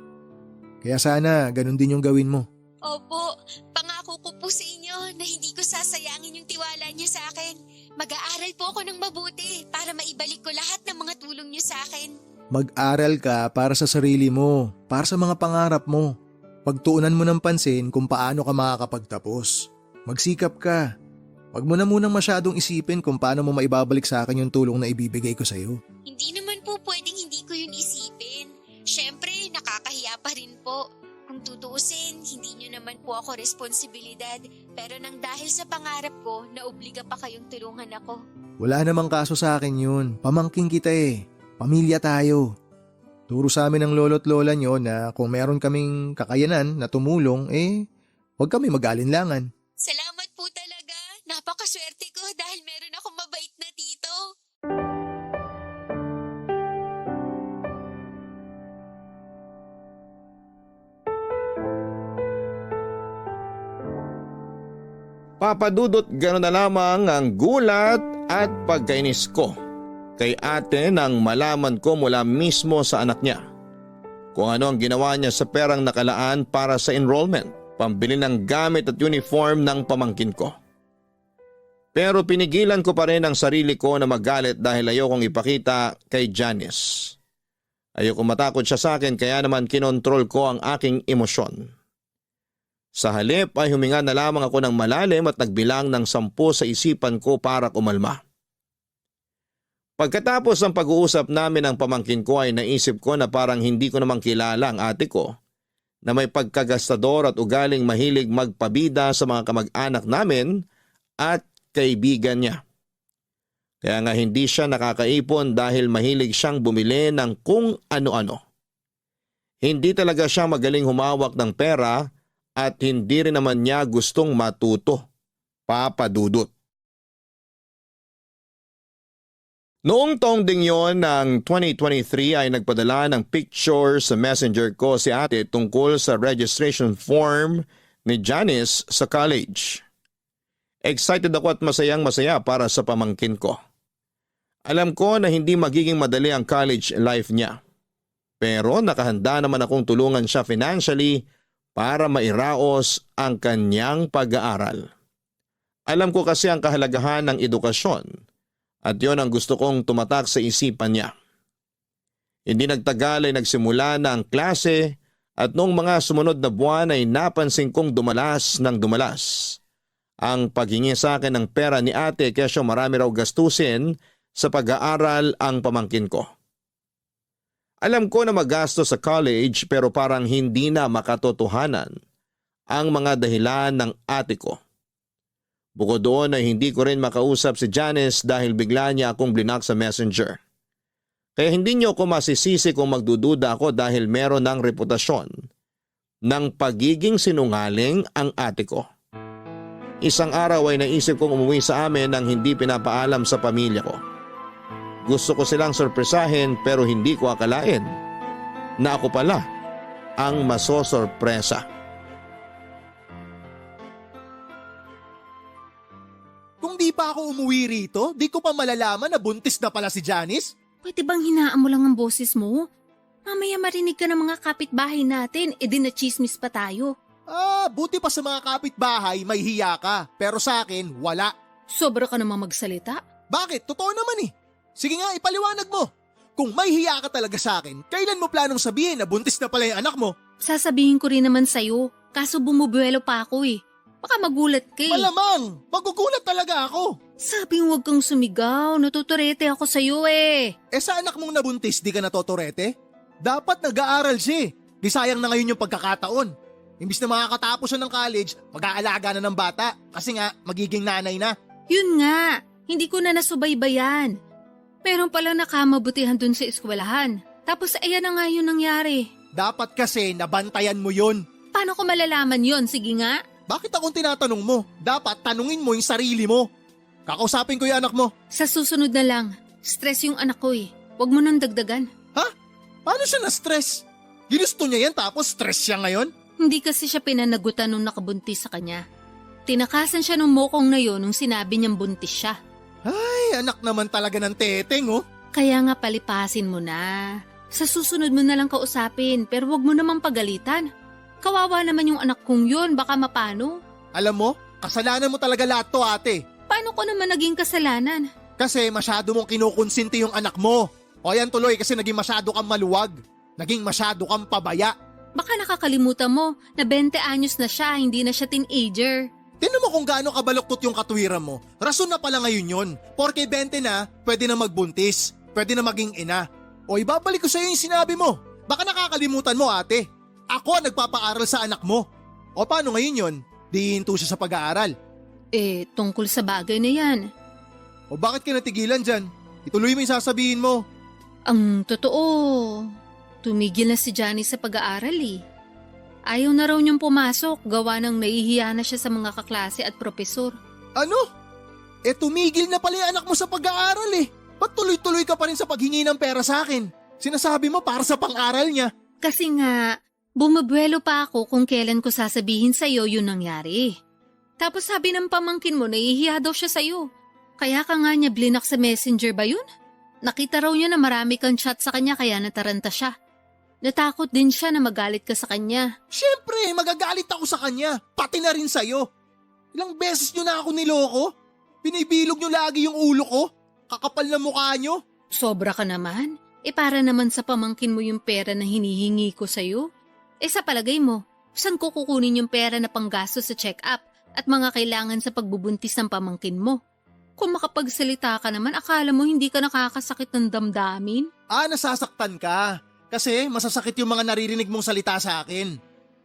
Kaya sana ganun din yung gawin mo. Opo, pangako ko po sa inyo na hindi ko sasayangin yung tiwala niyo sa akin. Mag-aaral po ako ng mabuti para maibalik ko lahat ng mga tulong niyo sa akin. Mag-aral ka para sa sarili mo, para sa mga pangarap mo. Pagtuunan mo ng pansin kung paano ka makakapagtapos. Magsikap ka. Wag mo na munang masyadong isipin kung paano mo maibabalik sa akin yung tulong na ibibigay ko sa'yo. Hindi naman po pwedeng hindi ko yun isipin. Siyempre, nakakahiya pa rin po. Kung tutuusin, hindi nyo naman po ako responsibilidad. Pero nang dahil sa pangarap ko, naobliga pa kayong tulungan ako. Wala namang kaso sa akin yun. Pamangking kita eh. Pamilya tayo. Turo sa amin ng lolo't lola nyo na kung meron kaming kakayanan na tumulong, huwag kami mag-alinlangan. Salamat po talaga. Napakaswerte ko dahil meron akong mabait na tito. Papadudot gano'n na lamang ang gulat at pagkainis ko kay ate nang malaman ko mula mismo sa anak niya kung ano ang ginawa niya sa perang nakalaan para sa enrollment, pambili ng gamit at uniform ng pamangkin ko. Pero pinigilan ko pa rin ang sarili ko na magalit dahil ayokong ipakita kay Janice. Ayoko matakot siya sa akin kaya naman kinontrol ko ang aking emosyon. Sa halip ay huminga na lamang ako ng malalim at nagbilang ng 10 sa isipan ko para kumalma. Pagkatapos ng pag-uusap namin ng pamangkin ko ay naisip ko na parang hindi ko namang kilala ang ate ko na may pagkagastador at ugaling mahilig magpabida sa mga kamag-anak namin at kaibigan niya. Kaya nga hindi siya nakakaipon dahil mahilig siyang bumili ng kung ano-ano. Hindi talaga siya magaling humawak ng pera at hindi rin naman niya gustong matuto. Papa Dudut. Noong taong ding yon ng 2023 ay nagpadala ng picture sa messenger ko si ate tungkol sa registration form ni Janice sa college. Excited ako at masayang-masaya para sa pamangkin ko. Alam ko na hindi magiging madali ang college life niya. Pero nakahanda naman akong tulungan siya financially para mairaos ang kanyang pag-aaral. Alam ko kasi ang kahalagahan ng edukasyon at yon ang gusto kong tumatak sa isipan niya. Hindi nagtagal ay nagsimula na ang klase at noong mga sumunod na buwan ay napansin kong dumalas ng dumalas ang paghingi sa akin ng pera ni ate kaya marami raw gastusin sa pag-aaral ang pamangkin ko. Alam ko na magastos sa college pero parang hindi na makatotohanan ang mga dahilan ng ate ko. Bukod doon ay hindi ko rin makausap si Janice dahil bigla niya akong blinak sa messenger. Kaya hindi niyo ako masisisi kung magdududa ako dahil meron ng reputasyon ng pagiging sinungaling ang ate ko. Isang araw ay naisip kong umuwi sa amin nang hindi pinapaalam sa pamilya ko. Gusto ko silang sorpresahin pero hindi ko akalain na ako pala ang masosorpresa. Kung di pa ako umuwi rito, di ko pa malalaman na buntis na pala si Janice. Pwede bang hinaan mo lang ang boses mo? Mamaya marinig ka ng mga kapitbahay natin, edi na chismis pa tayo. Buti pa sa mga kapitbahay may hiya ka, pero sa akin wala. Sobra ka namang magsalita. Bakit? Totoo naman eh. Sige nga, ipaliwanag mo. Kung may hiya ka talaga sa akin, kailan mo planong sabihin na buntis na pala yung anak mo? Sasabihin ko rin naman sa'yo, kaso bumubuelo pa ako eh. Baka magulat ka eh. Malamang! Magugulat talaga ako! Sabing huwag kang sumigaw, natuturete ako sa'yo eh. Sa anak mong nabuntis, di ka natotorete? Dapat nag-aaral siya. Di sayang na ngayon yung pagkakataon. Imbis na makakatapos siya ng college, mag-aalaga na ng bata kasi nga magiging nanay na. Yun nga, hindi ko na nasubaybayan. Meron pala nakamabutihan dun sa eskwelahan. Tapos ayan na nga yun nangyari. Dapat kasi nabantayan mo yun. Paano ko malalaman yun? Sige nga. Bakit akong tinatanong mo? Dapat tanungin mo yung sarili mo. Kakausapin ko yung anak mo. Sa susunod na lang, stress yung anak ko eh. Huwag mo nang dagdagan. Ha? Paano siya na-stress? Ginusto niya yan tapos stress siya ngayon? Hindi kasi siya pinanagutan nung nakabuntis sa kanya. Tinakasan siya nung mokong na yon nung sinabi niyang buntis siya. Ay, anak naman talaga ng teteng oh. Kaya nga palipasin mo na. Sa susunod mo na lang kausapin pero wag mo namang pagalitan. Kawawa naman yung anak kong yun, baka mapano. Alam mo, kasalanan mo talaga lahat to ate. Paano ko naman naging kasalanan? Kasi masyado mong kinukonsinti yung anak mo. O yan tuloy kasi naging masyado kang maluwag. Naging masyado kang pabaya. Baka nakakalimutan mo na 20 anyos na siya, hindi na siya teenager. Tingnan mo kung gaano kabaluktot yung katwiran mo. Rason na pala ngayon yun. Porke 20 na, pwede na magbuntis. Pwede na maging ina. O ibabalik ko sa'yo yung sinabi mo. Baka nakakalimutan mo ate. Ako ang nagpapaaral sa anak mo. O paano ngayon yun? Di hinto siya sa pag-aaral. Tungkol sa bagay na yan. O bakit ka natigilan dyan? Ituloy mo yung sasabihin mo. Ang totoo, tumigil na si Johnny sa pag-aaral eh. Ayaw na raw niyang pumasok, gawa ng nahihiya na siya sa mga kaklase at propesor. Ano? Tumigil na pala yung anak mo sa pag-aaral eh. Ba't tuloy-tuloy ka pa rin sa paghingi ng pera sa akin? Sinasabi mo para sa pang-aral niya. Kasi nga, bumabuelo pa ako kung kailan ko sasabihin sa'yo yun nangyari. Tapos sabi ng pamangkin mo, nahihiya daw siya sa'yo. Kaya ka nga niya blinak sa messenger ba yun? Nakita raw niya na marami kang chat sa kanya kaya nataranta siya. Natakot din siya na magalit ka sa kanya. Siyempre, magagalit ako sa kanya. Pati na rin sa'yo. Ilang beses nyo na ako niloko. Binibilog nyo lagi yung ulo ko. Kakapal na mukha nyo. Sobra ka naman. Para naman sa pamangkin mo yung pera na hinihingi ko sa'yo. Sa palagay mo, saan ko kukunin yung pera na panggasto sa check-up at mga kailangan sa pagbubuntis ng pamangkin mo? Kung makapagsalita ka naman, akala mo hindi ka nakakasakit ng damdamin? Nasasaktan ka. Kasi masasakit yung mga naririnig mong salita sa akin.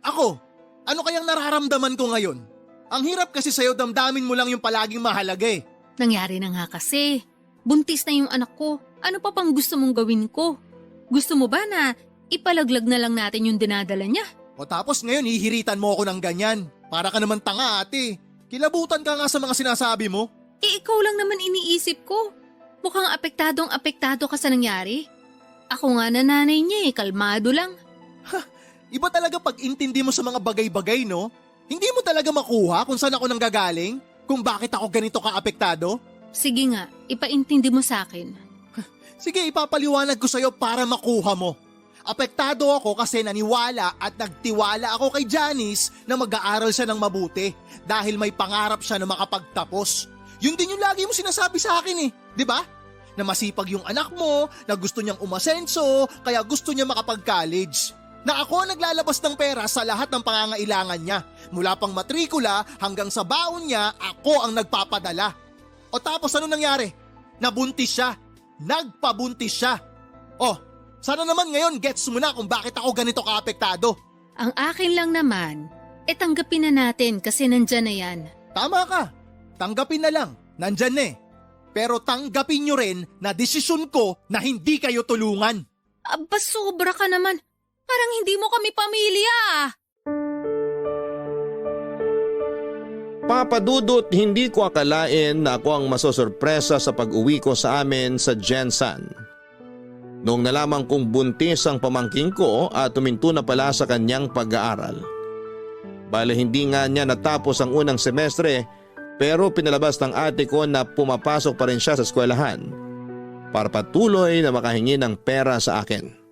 Ako, ano kayang nararamdaman ko ngayon? Ang hirap kasi sa'yo, damdamin mo lang yung palaging mahalaga eh. Nangyari na nga kasi. Buntis na yung anak ko. Ano pa pang gusto mong gawin ko? Gusto mo ba na ipalaglag na lang natin yung dinadala niya? O tapos ngayon hihiritan mo ako ng ganyan. Para ka naman tanga ate. Kilabutan ka nga sa mga sinasabi mo. Ikaw lang naman iniisip ko. Mukhang apektado ka sa nangyari. Ako nga na nanay niya kalmado lang. Iba talaga pag intindi mo sa mga bagay-bagay no? Hindi mo talaga makuha kung saan ako nanggagaling? Kung bakit ako ganito ka-apektado? Sige nga, ipaintindi mo sa akin. Sige, ipapaliwanag ko sa'yo para makuha mo. Apektado ako kasi naniwala at nagtiwala ako kay Janice na mag-aaral siya ng mabuti dahil may pangarap siya na makapagtapos. Yun din yung lagi mo sinasabi sa akin eh, di ba? Na masipag yung anak mo, na gusto niyang umasenso, kaya gusto niya makapag-college. Na ako ang naglalabas ng pera sa lahat ng pangangailangan niya. Mula pang matrikula hanggang sa baon niya, ako ang nagpapadala. O tapos ano nangyari? Nabuntis siya. Nagpabuntis siya. Oh, sana naman ngayon gets mo na kung bakit ako ganito ka-apektado. Ang akin lang naman, tanggapin na natin kasi nandyan na yan. Tama ka. Tanggapin na lang. Nandyan na eh. Pero tanggapin nyo rin na desisyon ko na hindi kayo tulungan. Aba, sobra ka naman. Parang hindi mo kami pamilya. Papa Dudut, hindi ko akalain na ako ang masosorpresa sa pag-uwi ko sa amin sa Jensan. Noong nalaman kong buntis ang pamangking ko at tuminto na pala sa kanyang pag-aaral. Bale hindi nga niya natapos ang unang semestre pero pinalabas ng ate ko na pumapasok pa rin siya sa eskwelahan para patuloy na makahingi ng pera sa akin.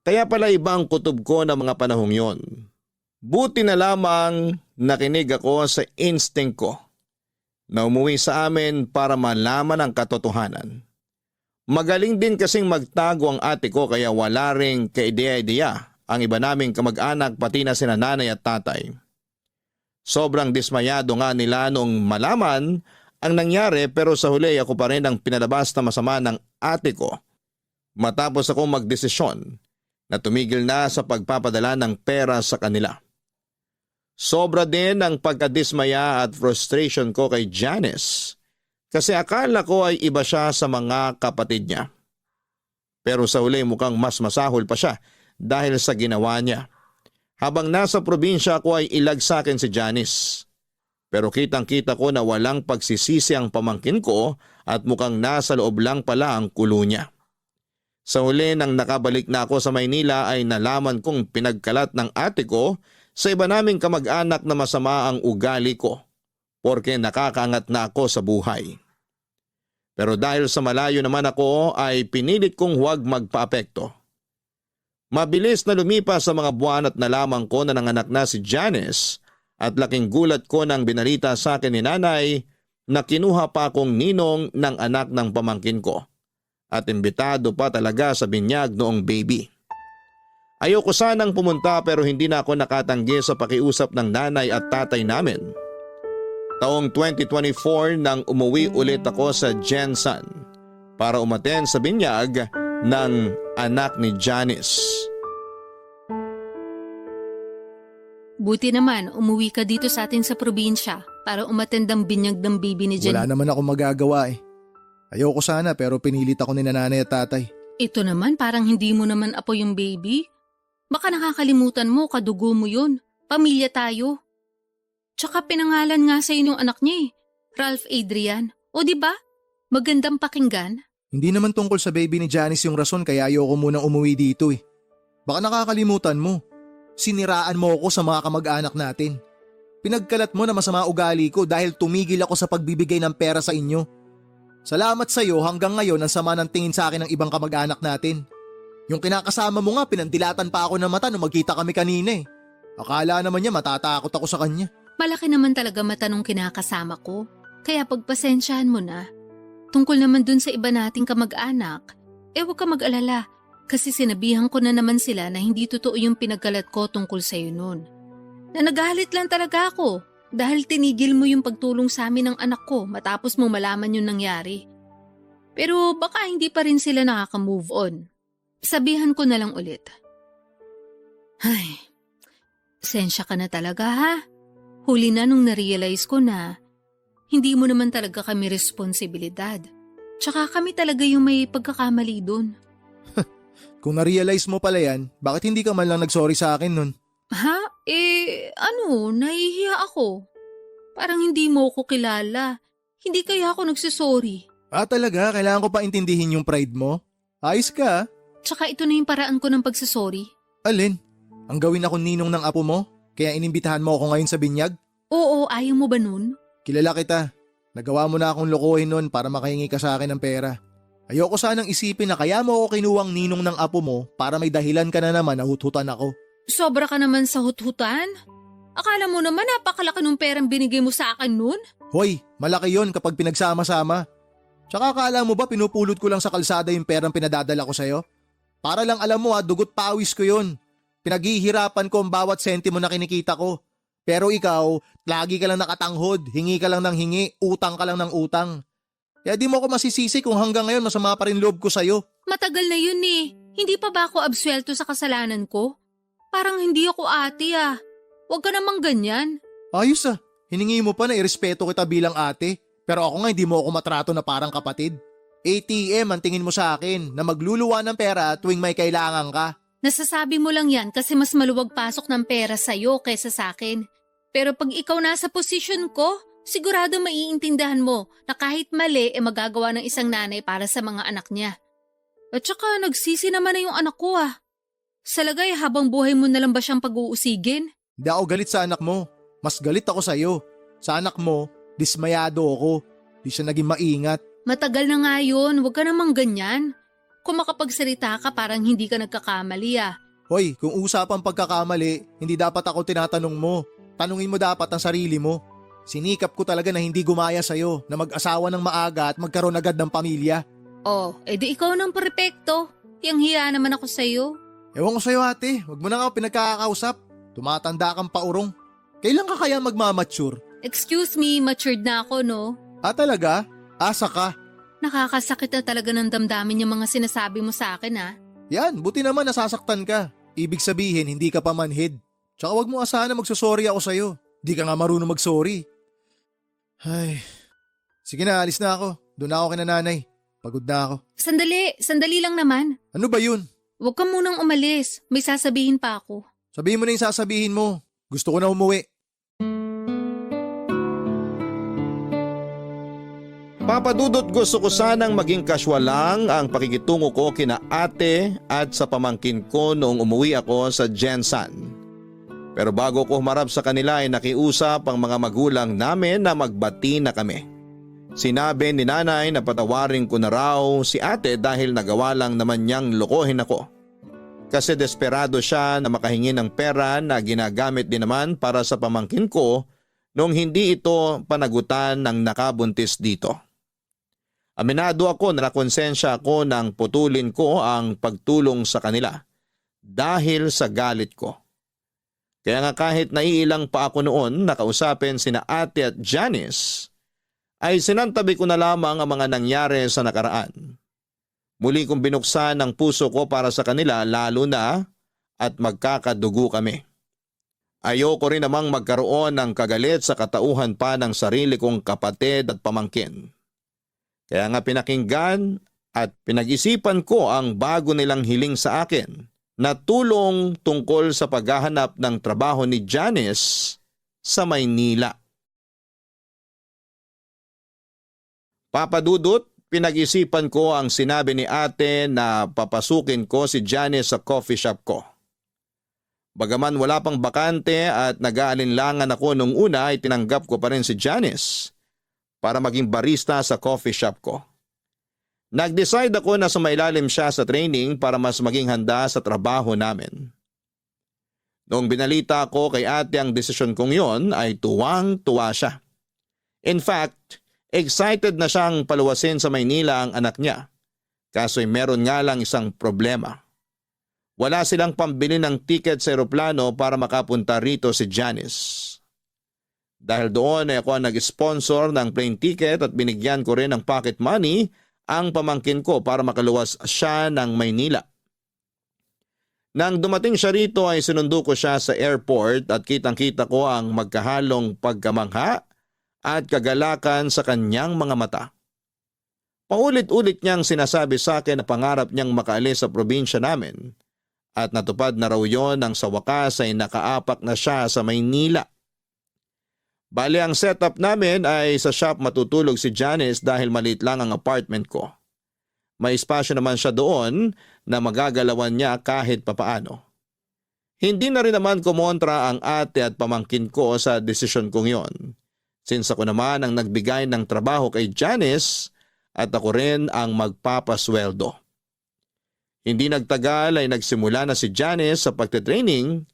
Kaya pala ibang kutob ko ng mga panahong yon. Buti na lamang nakinig ako sa instinct ko na umuwi sa amin para malaman ang katotohanan. Magaling din kasing magtago ang ate ko kaya wala ring kaideya-ideya ang iba naming kamag-anak pati na sina nanay at tatay. Sobrang dismayado nga nila noong malaman ang nangyari pero sa huli ako pa rin ang pinalabas na masama ng ate ko matapos ako magdesisyon na tumigil na sa pagpapadala ng pera sa kanila. Sobra din ang pagkadismaya at frustration ko kay Janice kasi akala ko ay iba siya sa mga kapatid niya. Pero sa huli mukhang mas masahol pa siya dahil sa ginawa niya. Habang nasa probinsya ko ay ilag sa akin si Janice. Pero kitang-kita ko na walang pagsisisi ang pamangkin ko at mukhang nasa loob lang pala ang kulo niya. Sa huli nang nakabalik na ako sa Maynila ay nalaman kong pinagkalat ng ate ko sa iba naming kamag-anak na masama ang ugali ko porke nakakaangat na ako sa buhay. Pero dahil sa malayo naman ako ay pinilit kong huwag magpaapekto. Mabilis na lumipas sa mga buwan at nalaman ko na nanganak na si Janice at laking gulat ko nang binalita sa akin ni nanay na kinuha pa akong ninong ng anak ng pamangkin ko at imbitado pa talaga sa binyag noong baby. Ayoko sanang pumunta pero hindi na ako nakatanggi sa pakiusap ng nanay at tatay namin. Taong 2024 nang umuwi ulit ako sa Jensan para umaten sa binyag ng anak ni Janice. Buti naman umuwi ka dito sa atin sa probinsya para umattend ang binyag ng baby ni Jen. Wala naman ako magagawa eh. Ayoko sana pero pinilit ako ni nanay at tatay. Ito naman parang hindi mo naman apo yung baby. Baka nakakalimutan mo, kadugo mo yun. Pamilya tayo. Tsaka pinangalan nga sa yung anak niya Ralph Adrian. O di ba? Magandang pakinggan. Hindi naman tungkol sa baby ni Janice yung rason kaya ayoko munang umuwi dito eh. Baka nakakalimutan mo. Siniraan mo ako sa mga kamag-anak natin. Pinagkalat mo na masama ugali ko dahil tumigil ako sa pagbibigay ng pera sa inyo. Salamat sa iyo hanggang ngayon ang sama ng tingin sa akin ng ibang kamag-anak natin. Yung kinakasama mo nga pinandilatan pa ako ng mata nung magkita kami kanina eh. Akala naman niya matatakot ako sa kanya. Malaki naman talaga mata nung kinakasama ko. Kaya pagpasensyahan mo na. Tungkol naman dun sa iba nating kamag-anak, huwag ka mag-alala kasi sinabihan ko na naman sila na hindi totoo yung pinagkalat ko tungkol sa'yo nun. Na nagalit lang talaga ako dahil tinigil mo yung pagtulong sa amin ng anak ko matapos mong malaman yung nangyari. Pero baka hindi pa rin sila nakaka-move on. Sabihan ko na lang ulit. Ay, sensya ka na talaga ha. Huli na nung na-realize ko na hindi mo naman talaga kami responsibilidad. Tsaka kami talaga yung may pagkakamali dun. Kung na-realize mo pala yan, bakit hindi ka man lang nag-sorry sa akin nun? Ha? Nahihiya ako. Parang hindi mo ko kilala. Hindi kaya ako nagsisorry. Talaga? Kailangan ko pa intindihin yung pride mo? Ayos ka. Tsaka ito na yung paraan ko ng pagsisorry. Alin? Ang gawin ako ninong ng apo mo? Kaya inimbitahan mo ako ngayon sa binyag? Oo, ayaw mo ba nun? Kilala kita. Nagawa mo na akong lokohin nun para makahingi ka sa akin ng pera. Ayoko sanang isipin na kaya mo ako kinuwang ninong ng apo mo para may dahilan ka na naman na huthutan ako. Sobra ka naman sa huthutan? Akala mo naman napakalaki ng perang binigay mo sa akin nun? Hoy, malaki yon kapag pinagsama-sama. Tsaka akala mo ba pinupulot ko lang sa kalsada yung perang pinadadala ko sa'yo? Para lang alam mo dugot pawis ko yon. Pinaghihirapan ko ang bawat sentimo na kinikita ko. Pero ikaw, lagi ka lang nakatanghod, hingi ka lang ng hingi, utang ka lang ng utang. Kaya di mo ako masisisi kung hanggang ngayon masama pa rin loob ko sa'yo. Matagal na yun eh. Hindi pa ba ako absuelto sa kasalanan ko? Parang hindi ako ate ah. Huwag ka namang ganyan. Ayos hiningi mo pa na irespeto kita bilang ate. Pero ako nga hindi mo ako matrato na parang kapatid. ATM ang tingin mo sa akin na magluluwa ng pera tuwing may kailangan ka. Nasasabi mo lang yan kasi mas maluwag pasok ng pera sa'yo kaysa sa akin. Pero pag ikaw nasa posisyon ko, sigurado maiintindihan mo na kahit mali magagawa ng isang nanay para sa mga anak niya. At saka nagsisi naman na yung anak ko ah. Sa lagay habang buhay mo na lang ba siyang pag-uusigin? Hindi ako galit sa anak mo. Mas galit ako sa'yo. Sa anak mo, dismayado ako. Di siya naging maingat. Matagal na nga yun, huwag ka namang ganyan. Kung makapagsalita ka parang hindi ka nagkakamali ah. Hoy, kung usapang pagkakamali, hindi dapat ako tinatanong mo. Tanungin mo dapat ang sarili mo. Sinikap ko talaga na hindi gumaya sa'yo, na mag-asawa ng maaga at magkaroon agad ng pamilya. Oh, edi ikaw ng perpekto. Yang hiya naman ako sa'yo. Ewan ko sa'yo ate, wag mo na nga pinagkakausap. Tumatanda kang paurong. Kailan ka kaya magmamature? Excuse me, matured na ako no? Talaga? Asa ka? Nakakasakit na talaga ng damdamin yung mga sinasabi mo sa akin ah. Yan, buti naman nasasaktan ka. Ibig sabihin, hindi ka pa manhid. Tsaka wag mo asahan na magsusorry ako sa'yo. Di ka nga marunong magsorry. Ay, sige na, alis na ako. Doon na ako kina nanay. Pagod na ako. Sandali lang naman. Ano ba yun? Huwag ka munang umalis. May sasabihin pa ako. Sabihin mo na yung sasabihin mo. Gusto ko na umuwi. Papa Dudut, gusto ko sanang maging casual lang ang pakikitungo ko kina ate at sa pamangkin ko noong umuwi ako sa Jensan. Pero bago ko humarap sa kanila ay nakiusap ang mga magulang namin na magbati na kami. Sinabi ni nanay na patawarin ko na raw si ate dahil nagawa lang naman niyang lokohin ako. Kasi desperado siya na makahingi ng pera na ginagamit din naman para sa pamangkin ko nung hindi ito panagutan ng nakabuntis dito. Aminado ako na nakonsensya ako nang putulin ko ang pagtulong sa kanila dahil sa galit ko. Kaya nga kahit naiilang pa ako noon nakausapin sina ate at Janice, ay sinantabi ko na lamang ang mga nangyari sa nakaraan. Muli kong binuksan ang puso ko para sa kanila lalo na at magkakadugo kami. Ayoko rin namang magkaroon ng kagalit sa katauhan pa ng sarili kong kapatid at pamangkin. Kaya nga pinakinggan at pinag-isipan ko ang bago nilang hiling sa akin na tulong tungkol sa paghahanap ng trabaho ni Janice sa Maynila. Papa Dudut, pinag-isipan ko ang sinabi ni ate na papasukin ko si Janice sa coffee shop ko. Bagaman wala pang bakante at nag-aalinlangan ako nung una ay tinanggap ko pa rin si Janice para maging barista sa coffee shop ko. Nag-decide ako na sumailalim siya sa training para mas maging handa sa trabaho namin. Noong binalita ko kay ate ang desisyon kong yon ay tuwang-tuwa siya. In fact, Excited na siyang paluwasin sa Maynila ang anak niya. Kaso'y meron nga lang isang problema. Wala silang pambili ng ticket sa eroplano para makapunta rito si Janice. Dahil doon ay ako ang nag-sponsor ng plane ticket at binigyan ko rin ng pocket money ang pamangkin ko para makaluwas siya ng Maynila. Nang dumating siya rito ay sinundo ko siya sa airport at kitang-kita ko ang magkahalong pagkamangha at kagalakan sa kanyang mga mata. Paulit-ulit niyang sinasabi sa akin na pangarap niyang makaalis sa probinsya namin at natupad na raw yon nang sa wakas ay nakaapak na siya sa Maynila. Bali ang setup namin ay sa shop matutulog si Janice dahil maliit lang ang apartment ko. May espasyo naman siya doon na magagalawan niya kahit papaano. Hindi na rin naman kumontra ang ate at pamangkin ko sa desisyon kong yon. Since ako naman ang nagbigay ng trabaho kay Janice at ako rin ang magpapasweldo. Hindi nagtagal ay nagsimula na si Janice sa pagtitraining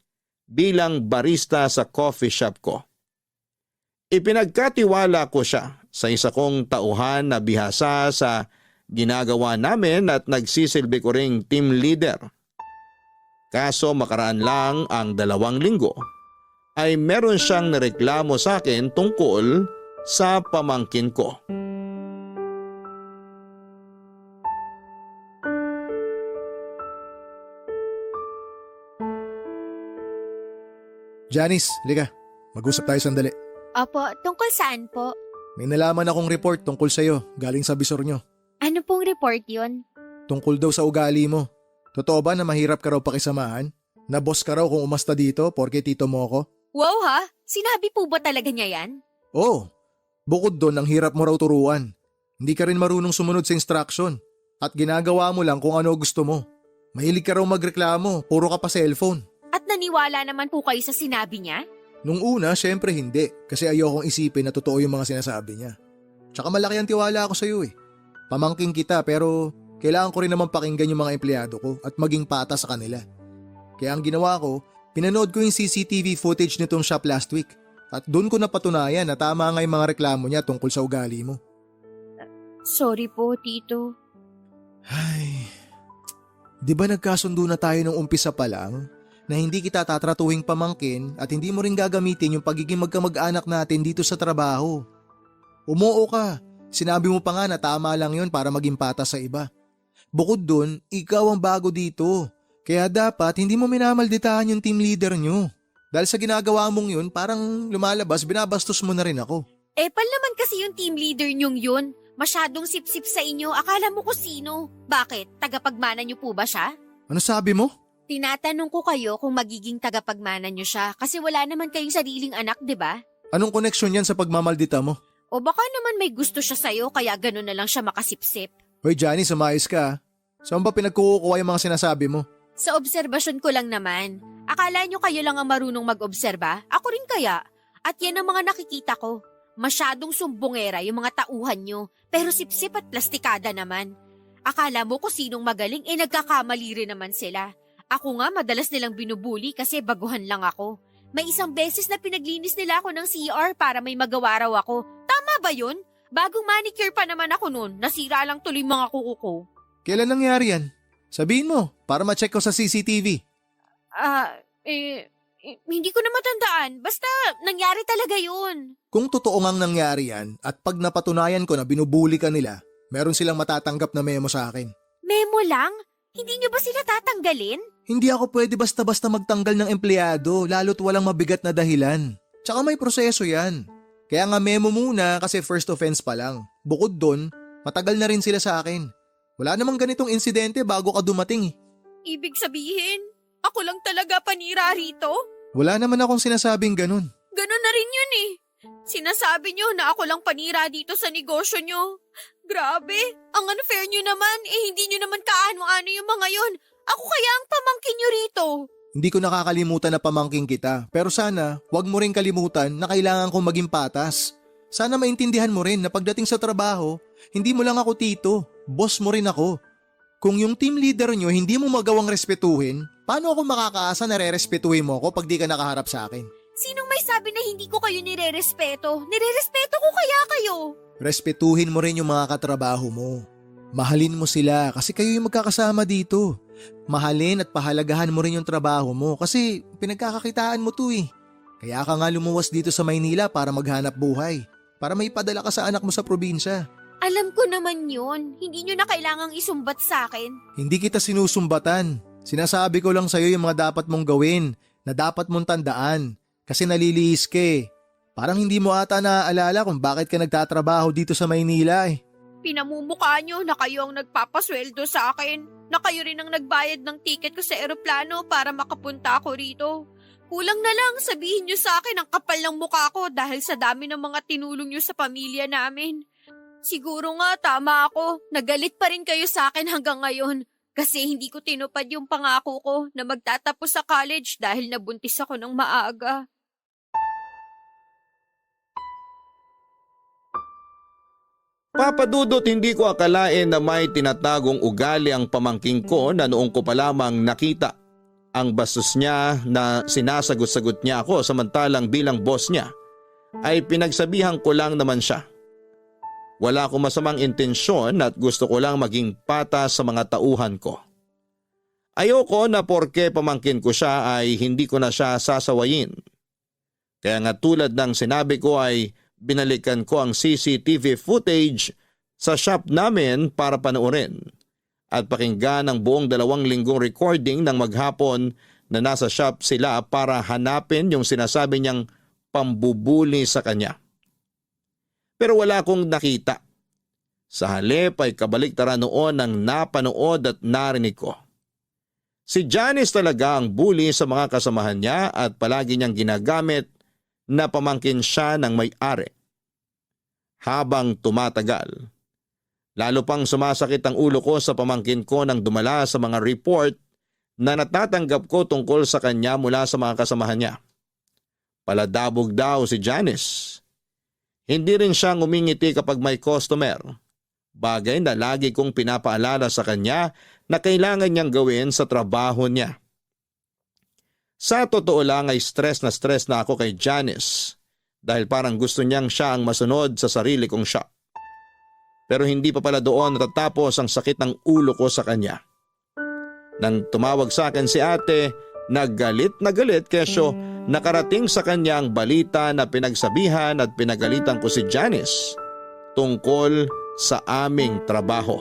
bilang barista sa coffee shop ko. Ipinagkatiwala ko siya sa isa kong tauhan na bihasa sa ginagawa namin at nagsisilbi ko ring team leader. Kaso makaraan lang ang 2 linggo ay meron siyang nireklamo sa akin tungkol sa pamangkin ko. Janice, lika. Mag-usap tayo sandali. Opo, tungkol saan po? May nalaman akong report tungkol sa'yo galing sa bisor nyo. Ano pong report yun? Tungkol daw sa ugali mo. Totoo ba na mahirap ka raw pakisamahan? Na boss ka raw kung umasta dito porke tito mo ko? Wow ha? Sinabi po ba talaga niya yan? Oo. Bukod doon, ang hirap mo raw turuan. Hindi ka rin marunong sumunod sa instruction. At ginagawa mo lang kung ano gusto mo. Mahilig ka raw magreklamo, puro ka pa cellphone. At naniwala naman po kayo sa sinabi niya? Nung una, syempre hindi. Kasi ayokong isipin na totoo yung mga sinasabi niya. Tsaka malaki ang tiwala ako sa'yo eh. Pamangking kita pero kailangan ko rin naman pakinggan yung mga empleyado ko at maging pata sa kanila. Kaya ang ginawa ko, pinanood ko yung CCTV footage nitong shop last week. At doon ko napatunayan na tama nga yung mga reklamo niya tungkol sa ugali mo. Sorry po, Tito. Ay, di ba nagkasundo na tayo nung umpisa pa lang? Na hindi kita tatratuhing pamangkin at hindi mo rin gagamitin yung pagiging magkamag-anak natin dito sa trabaho. Umuo ka. Sinabi mo pa nga na tama lang yun para maging patas sa iba. Bukod dun, ikaw ang bago dito. Kaya dapat hindi mo minamalditahan yung team leader nyo. Dahil sa ginagawa mong yun, parang lumalabas, binabastos mo na rin ako. Pal naman kasi yung team leader nyong yun. Masyadong sip-sip sa inyo, akala mo ko sino. Bakit? Tagapagmana nyo po ba siya? Ano sabi mo? Tinatanong ko kayo kung magiging tagapagmana nyo siya kasi wala naman kayong sariling anak, di ba? Anong koneksyon yan sa pagmamaldita mo? O baka naman may gusto siya sa'yo kaya gano'n na lang siya makasipsip. Hoy Johnny, sumayos ka. Saan ba pinagkukuha yung mga sinasabi mo? Sa obserbasyon ko lang naman. Akala nyo kayo lang ang marunong mag-obserba? Ako rin kaya. At yan ang mga nakikita ko. Masyadong sumbongera yung mga tauhan nyo, pero sipsip at plastikada naman. Akala mo kung sinong magaling, nagkakamali rin naman sila. Ako nga madalas nilang binubuli kasi baguhan lang ako. May isang beses na pinaglinis nila ako ng CR para may magawa raw ako. Tama ba yun? Bagong manicure pa naman ako noon, nasira lang tuloy mga kuko ko. Kailan nangyari yan? Sabihin mo, para ma-check ko sa CCTV. Hindi ko na matandaan. Basta nangyari talaga yun. Kung totoo ngang nangyari yan at pag napatunayan ko na binubuli ka nila, meron silang matatanggap na memo sa akin. Memo lang? Hindi nyo ba sila tatanggalin? Hindi ako pwede basta-basta magtanggal ng empleyado lalo't walang mabigat na dahilan. Tsaka may proseso yan. Kaya nga memo muna kasi first offense pa lang. Bukod doon, matagal na rin sila sa akin. Wala namang ganitong insidente bago ka dumating eh. Ibig sabihin, ako lang talaga panira rito? Wala naman akong sinasabing ganun. Ganon na rin yun eh. Sinasabi nyo na ako lang panira dito sa negosyo nyo. Grabe, ang unfair nyo naman, hindi nyo naman kaano-ano yung mga yon. Ako kaya ang pamangkin nyo rito. Hindi ko nakakalimutan na pamangking kita, pero sana wag mo rin kalimutan na kailangan kong maging patas. Sana maintindihan mo rin na pagdating sa trabaho, hindi mo lang ako tito, boss mo rin ako. Kung yung team leader nyo hindi mo magawang respetuhin, paano ako makakaasa na re-respetuhin mo ako pag di ka nakaharap sa akin? Sinong may sabi na hindi ko kayo nire-respeto? Nire-respeto ko kaya kayo. Respetuhin mo rin yung mga katrabaho mo. Mahalin mo sila kasi kayo yung magkakasama dito. Mahalin at pahalagahan mo rin yung trabaho mo kasi pinagkakakitaan mo to eh. Kaya ka nga lumuwas dito sa Maynila para maghanap buhay. Para may padala ka sa anak mo sa probinsya. Alam ko naman yun. Hindi nyo na kailangang isumbat sa akin. Hindi kita sinusumbatan. Sinasabi ko lang sa'yo yung mga dapat mong gawin na dapat mong tandaan kasi nalilihis ka eh. Parang hindi mo ata naaalala kung bakit ka nagtatrabaho dito sa Maynila eh. Pinamumukha nyo na kayo ang nagpapasweldo sa akin. Na kayo rin ang nagbayad ng ticket ko sa eroplano para makapunta ako rito. Kulang na lang sabihin nyo sa akin ang kapal ng mukha ko dahil sa dami ng mga tinulong nyo sa pamilya namin. Siguro nga tama ako. Nagalit pa rin kayo sa akin hanggang ngayon. Kasi hindi ko tinupad yung pangako ko na magtatapos sa college dahil nabuntis ako ng maaga. Papa Dudut, hindi ko akalain na may tinatagong ugali ang pamangking ko na noong ko pa lamang nakita. Ang bastos niya na sinasagot-sagot niya ako samantalang bilang boss niya ay pinagsabihan ko lang naman siya. Wala akong masamang intensyon at gusto ko lang maging patas sa mga tauhan ko. Ayoko na porke pamangkin ko siya ay hindi ko na siya sasawayin. Kaya nga tulad ng sinabi ko ay binalikan ko ang CCTV footage sa shop namin para panoorin at pakinggan ang buong 2 linggong recording ng maghapon na nasa shop sila para hanapin yung sinasabi niyang pambubuli sa kanya. Pero wala akong nakita. Sa halip ay kabaliktaran noon ang napanood at narinig ko. Si Janice talaga ang bully sa mga kasamahan niya at palagi niyang ginagamit na pamangkin siya ng may-ari. Habang tumatagal, lalo pang sumasakit ang ulo ko sa pamangkin ko nang dumala sa mga report na natatanggap ko tungkol sa kanya mula sa mga kasamahan niya. Paladabog daw si Janice. Hindi rin siya ngumingiti kapag may customer. Bagay na lagi kong pinapaalala sa kanya na kailangan niyang gawin sa trabaho niya. Sa totoo lang ay stress na ako kay Janice dahil parang gusto niyang siya ang masunod sa sarili kong shop. Pero hindi pa pala doon natatapos ang sakit ng ulo ko sa kanya. Nang tumawag sa akin si ate, nagalit kesyo nakarating sa kanya ang balita na pinagsabihan at pinagalitan ko si Janice tungkol sa aming trabaho.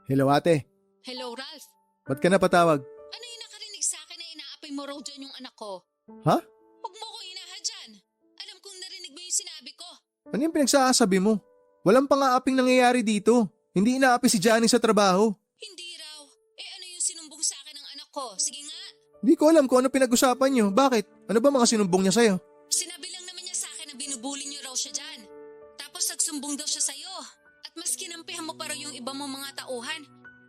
Hello ate, Hello, Ralph. ba't ka napatawag? Ano yung nakarinig sa akin na inaapay mo raw dyan yung anak ko? Ha? Huwag mo ko inahadyan. Alam kong narinig mo yung sinabi ko. Ano yung pinagsasabi mo? Walang pang-aaping nangyayari dito. Hindi inaapi si Johnny sa trabaho. Hindi raw. Ano yung sinumbong sa akin ng anak ko? Sige nga. Hindi ko alam kung ano pinag-usapan niyo. Bakit? Ano ba mga sinumbong niya sa'yo? Sinabi lang naman niya sa akin na binubuli niyo raw siya dyan. Tapos nagsumbong daw siya sa'yo. At mas kinampihan mo pa raw yung iba mong mga tauhan.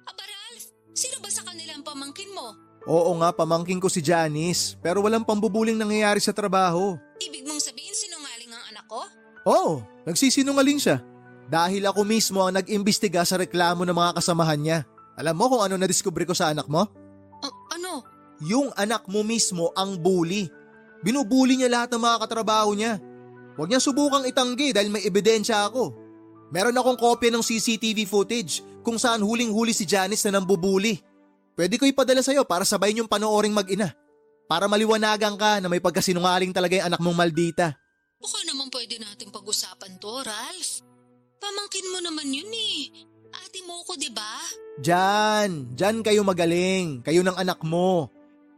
Aba Ralph, sino ba sa kanila ang pamangkin mo? Oo nga, pamangkin ko si Janice. Pero walang pambubuling nangyayari sa trabaho. Ibig mong sabihin sinungaling ang anak ko? Oo, nagsisinungaling siya. Dahil ako mismo ang nag-imbestiga sa reklamo ng mga kasamahan niya. Alam mo kung ano nadiskubre ko sa anak mo? Ano? Yung anak mo mismo ang bully. Binubuli niya lahat ng mga katrabaho niya. Huwag niya subukang itanggi dahil may ebidensya ako. Meron akong kopya ng CCTV footage kung saan huling-huli si Janice na nambubuli. Pwede ko ipadala sa'yo para sabayin yung panooring mag-ina. Para maliwanagan ka na may pagkasinungaling talaga yung anak mong maldita. Baka naman pwede natin pag-usapan to, Ralph. Pamangkin mo naman yun eh. Ate mo ko, di ba? Diyan kayo magaling. Kayo ng anak mo.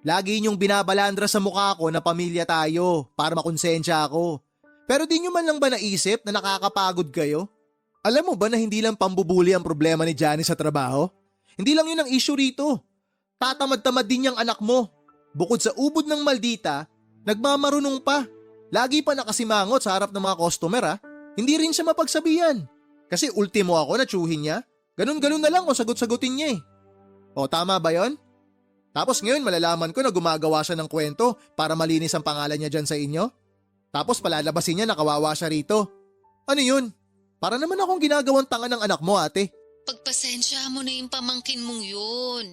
Lagi niyong binabalandra sa mukha ko na pamilya tayo para makonsensya ako. Pero di niyo man lang ba naisip na nakakapagod kayo? Alam mo ba na hindi lang pambubuli ang problema ni Johnny sa trabaho? Hindi lang yun ang issue rito. Tatamad-tamad din yung anak mo. Bukod sa ubod ng maldita, nagmamarunong pa. Lagi pa nakasimangot sa harap ng mga customer ha. Hindi rin siya mapagsabihan. Kasi ultimo ako na tsuhin niya. Ganun-ganun na lang kung sagot-sagutin niya eh. O tama ba yon? Tapos ngayon malalaman ko na gumagawa siya ng kwento para malinis ang pangalan niya dyan sa inyo. Tapos palalabasin niya na kawawa siya rito. Ano yun? Para naman akong ginagawang tanga ng anak mo ate. Pagpasensya mo na yung pamangkin mong yun.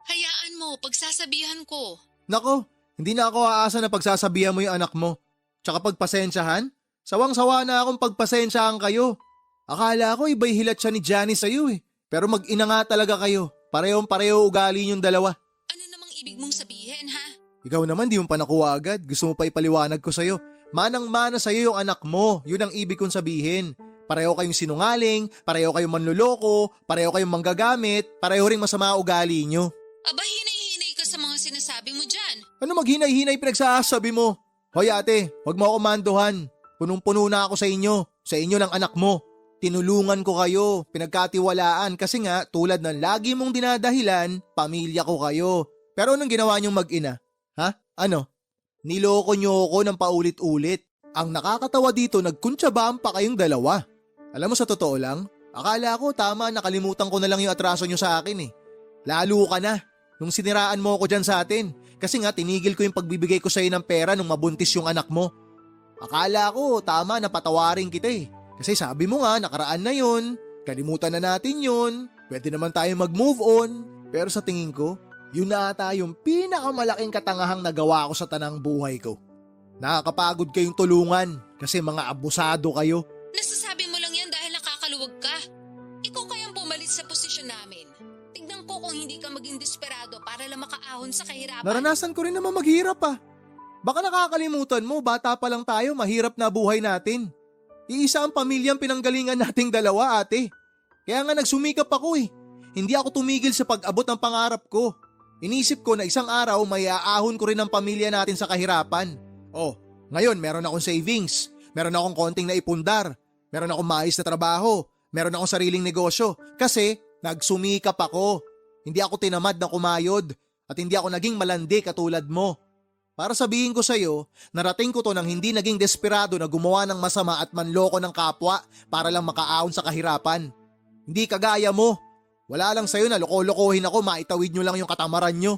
Hayaan mo, pagsasabihan ko. Nako, hindi na ako aasa na pagsasabihan mo yung anak mo. Tsaka pagpasensyahan? Sawang-sawa na akong pagpasensyahan kayo. Akala ko iba'y hilat siya ni Johnny sa'yo eh. Pero mag-ina nga talaga kayo. Parehong-pareho ugali niyong dalawa. Ano namang ibig mong sabihin, ha? Ikaw naman di mo pa nakuha agad. Gusto mo pa ipaliwanag ko sa'yo. Manang-mana sa'yo yung anak mo. Yun ang ibig kong sabihin. Pareho kayong sinungaling, pareho kayong manluloko, pareho kayong manggagamit, pareho ring masama ugali niyo. Aba, hinay-hinay ka sa mga sinasabi mo dyan. Ano maghinay-hinay pinagsasabi mo? Hoy ate, wag mo ako manduhan. Punong-puno na ako sa inyo ng anak mo. Tinulungan ko kayo, pinagkatiwalaan kasi nga tulad ng lagi mong dinadahilan, pamilya ko kayo. Pero anong ginawa niyong mag-ina? Ha? Ano? Niloko niyo ako ng paulit-ulit. Ang nakakatawa dito, nagkuntsabaan pa kayong dalawa. Alam mo sa totoo lang, akala ko tama nakalimutan ko na lang yung atraso niyo sa akin eh. Lalo ka na nung siniraan mo ako dyan sa atin. Kasi nga tinigil ko yung pagbibigay ko sa'yo ng pera nung mabuntis yung anak mo. Akala ko tama na patawarin kita eh. Kasi sabi mo nga nakaraan na yun, kalimutan na natin yun, pwede naman tayo mag-move on. Pero sa tingin ko, yun na ata yung pinakamalaking katangahang nagawa ko sa tanang buhay ko. Nakakapagod kayong tulungan kasi mga abusado kayo. Nasasabi mo lang yan dahil nakakaluwag ka. Ikaw kayang pumalit sa posisyon namin. Tignan ko kung hindi ka maging desperado para lang makaahon sa kahirapan. Naranasan ko rin naman maghirap ah. Baka nakakalimutan mo, bata pa lang tayo, mahirap na buhay natin. Iisa ang pamilyang pinanggalingan nating dalawa ate. Kaya nga nagsumikap ako eh. Hindi ako tumigil sa pag-abot ng pangarap ko. Inisip ko na isang araw may aahon ko rin ang pamilya natin sa kahirapan. Oh, ngayon meron akong savings, meron akong konting naipundar, meron akong maayos na trabaho, meron akong sariling negosyo kasi nagsumikap ako. Hindi ako tinamad na kumayod at hindi ako naging malandi katulad mo. Para sabihin ko sa'yo, narating ko to nang hindi naging desperado na gumawa ng masama at manloko ng kapwa para lang makaahon sa kahirapan. Hindi kagaya mo. Wala lang sa'yo na loko-lokohin ako, maitawid nyo lang yung katamaran nyo.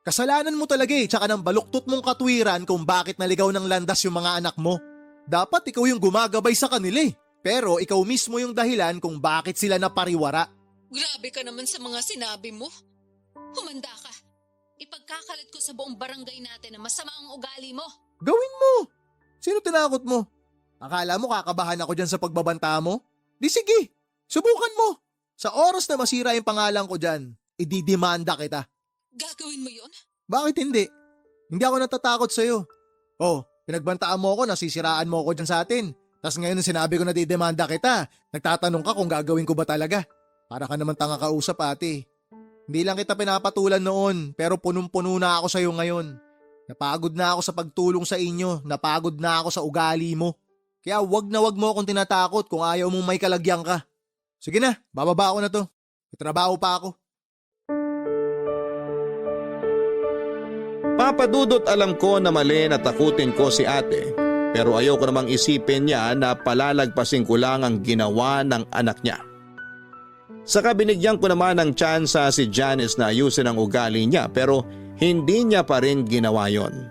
Kasalanan mo talaga eh, tsaka ng baluktot mong katwiran kung bakit naligaw ng landas yung mga anak mo. Dapat ikaw yung gumagabay sa kanila eh. Pero ikaw mismo yung dahilan kung bakit sila napariwara. Grabe ka naman sa mga sinabi mo. Humanda ka. Ipagkakalat ko sa buong barangay natin na masama ang ugali mo. Gawin mo! Sino tinakot mo? Akala mo kakabahan ako dyan sa pagbabanta mo? Di sige, subukan mo. Sa oras na masira yung pangalan ko dyan, ididemanda kita. Gagawin mo yon? Bakit hindi? Hindi ako natatakot sa'yo. Oh, pinagbantaan mo ako, nasisiraan mo ako dyan sa atin. Tapos ngayon sinabi ko na didemanda kita, nagtatanong ka kung gagawin ko ba talaga. Para ka naman tanga kausap ate. Hindi lang kita pinapatulan noon, pero punong-puno na ako sa'yo ngayon. Napagod na ako sa pagtulong sa inyo, napagod na ako sa ugali mo. Kaya wag na wag mo akong tinatakot kung ayaw mong may kalagyan ka. Sige na, bababa ako na to. May trabaho pa ako. Papadudot alam ko na mali na takutin ko si ate, pero ayoko namang isipin niya na palalagpasin ko lang ang ginawa ng anak niya. Saka binigyan ko naman ng tsansa si Janice na ayusin ang ugali niya pero hindi niya pa rin ginawa yon.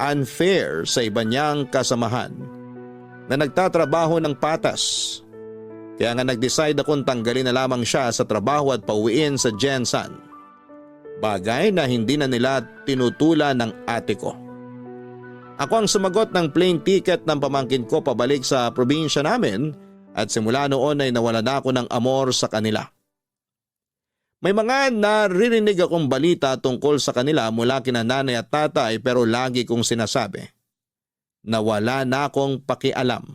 Unfair sa iba niyang kasamahan na nagtatrabaho ng patas. Kaya nga nag-decide akong tanggalin na lamang siya sa trabaho at pauwiin sa Jensen. Bagay na hindi na nila tinutulan ng ate ko. Ako ang sumagot ng plane ticket ng pamangkin ko pabalik sa probinsya namin at simula noon ay nawala na ako ng amor sa kanila. May mga naririnig akong balita tungkol sa kanila mula kina nanay at tatay pero lagi kong sinasabi na wala na akong pakialam.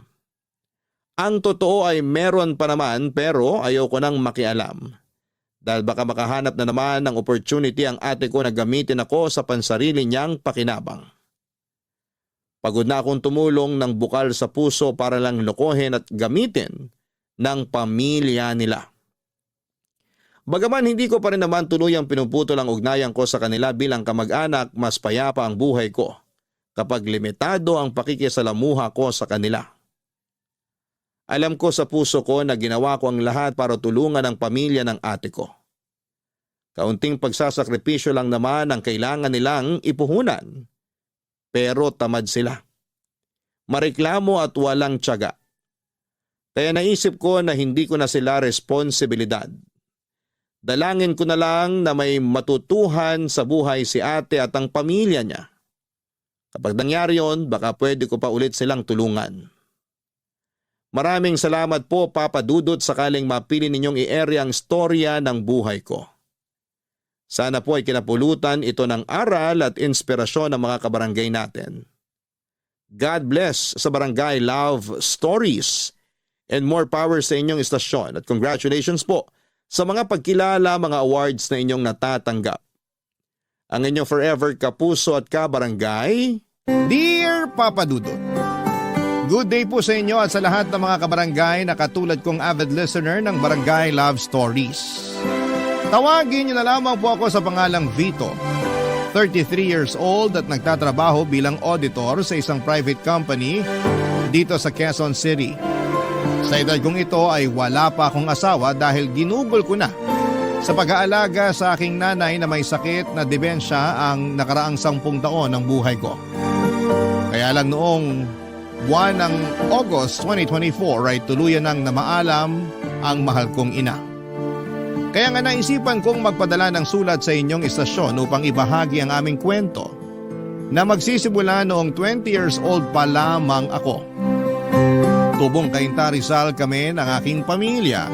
Ang totoo ay meron pa naman pero ayoko nang makialam. Dahil baka makahanap na naman ng opportunity ang ate ko na gamitin ako sa pansarili niyang pakinabang. Pagod na akong tumulong ng bukal sa puso para lang lokohin at gamitin ng pamilya nila. Bagaman hindi ko pa rin naman tuluyang pinuputol ang ugnayan ko sa kanila bilang kamag-anak, mas payapa ang buhay ko kapag limitado ang pakikisalamuha ko sa kanila. Alam ko sa puso ko na ginawa ko ang lahat para tulungan ang pamilya ng ate ko. Kaunting pagsasakripisyo lang naman ang kailangan nilang ipuhunan. Pero tamad sila. Mareklamo at walang tiyaga. Kaya naisip ko na hindi ko na sila responsibilidad. Dalangin ko na lang na may matutuhan sa buhay si ate at ang pamilya niya. Kapag nangyari yon, baka pwede ko pa ulit silang tulungan. Maraming salamat po Papa Dudut sakaling mapili ninyong i-ere ang storya ng buhay ko. Sana po ay kinapulutan ito ng aral at inspirasyon ng mga kabarangay natin. God bless sa Barangay Love Stories and more power sa inyong istasyon at congratulations po sa mga pagkilala, mga awards na inyong natatanggap. Ang inyong forever kapuso at kabarangay, Dear Papa Dudut. Good day po sa inyo at sa lahat ng mga kabarangay na katulad kong avid listener ng Barangay Love Stories. Tawagin niyo na lamang po ako sa pangalang Vito. 33 years old at nagtatrabaho bilang auditor sa isang private company dito sa Quezon City. Sa edad kong ito ay wala pa akong asawa dahil ginugol ko na sa pag-aalaga sa aking nanay na may sakit na demensya ang nakaraang 10 taon ng buhay ko. Kaya lang noong buwan ng August 2024 ay tuluyan nang namaalam ang mahal kong ina. Kaya nga naisipan kong magpadala ng sulat sa inyong istasyon upang ibahagi ang aming kwento na magsisimula noong 20 years old pa lamang ako. Tubong Cainta Rizal kami ng aking pamilya.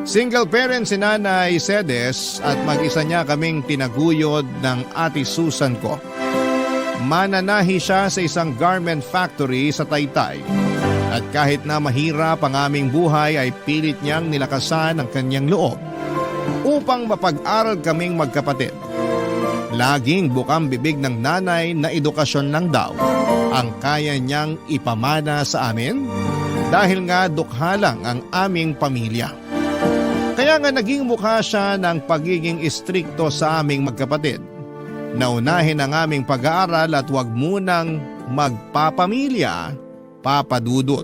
Single parent si Nanay Cedes at mag-isa niya kaming tinaguyod ng Ate Susan ko. Mananahi siya sa isang garment factory sa Taytay. At kahit na mahirap ang aming buhay ay pilit niyang nilakasan ang kanyang loob upang mapag-aral kaming magkapatid. Laging bukang bibig ng nanay na edukasyon lang daw ang kaya niyang ipamana sa amin dahil nga dukha lang ang aming pamilya. Kaya nga naging mukha siya ng pagiging istrikto sa aming magkapatid. Naunahin ang aming pag-aaral at huwag munang magpapamilya, Papa Dudut.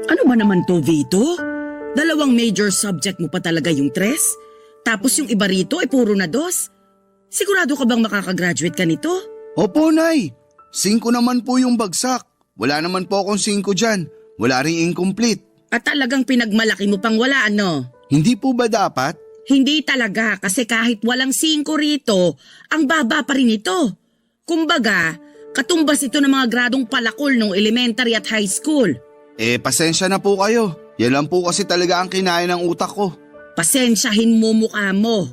Ano ba naman to, Vito? 2 major subject mo pa talaga yung 3? Tapos yung iba rito ay puro na 2? Sigurado ka bang makakagraduate ka nito? Opo, Nay. 5 naman po yung bagsak. Wala naman po akong 5 dyan. Wala ring incomplete. At talagang pinagmalaki mo pang wala, ano? Hindi po ba dapat? Hindi talaga kasi kahit walang 5 rito, ang baba pa rin ito. Kumbaga, katumbas ito ng mga gradong palakol nung elementary at high school. Pasensya na po kayo. Yan lang po kasi talaga ang kinain ng utak ko. Pasensyahin mo mukha mo.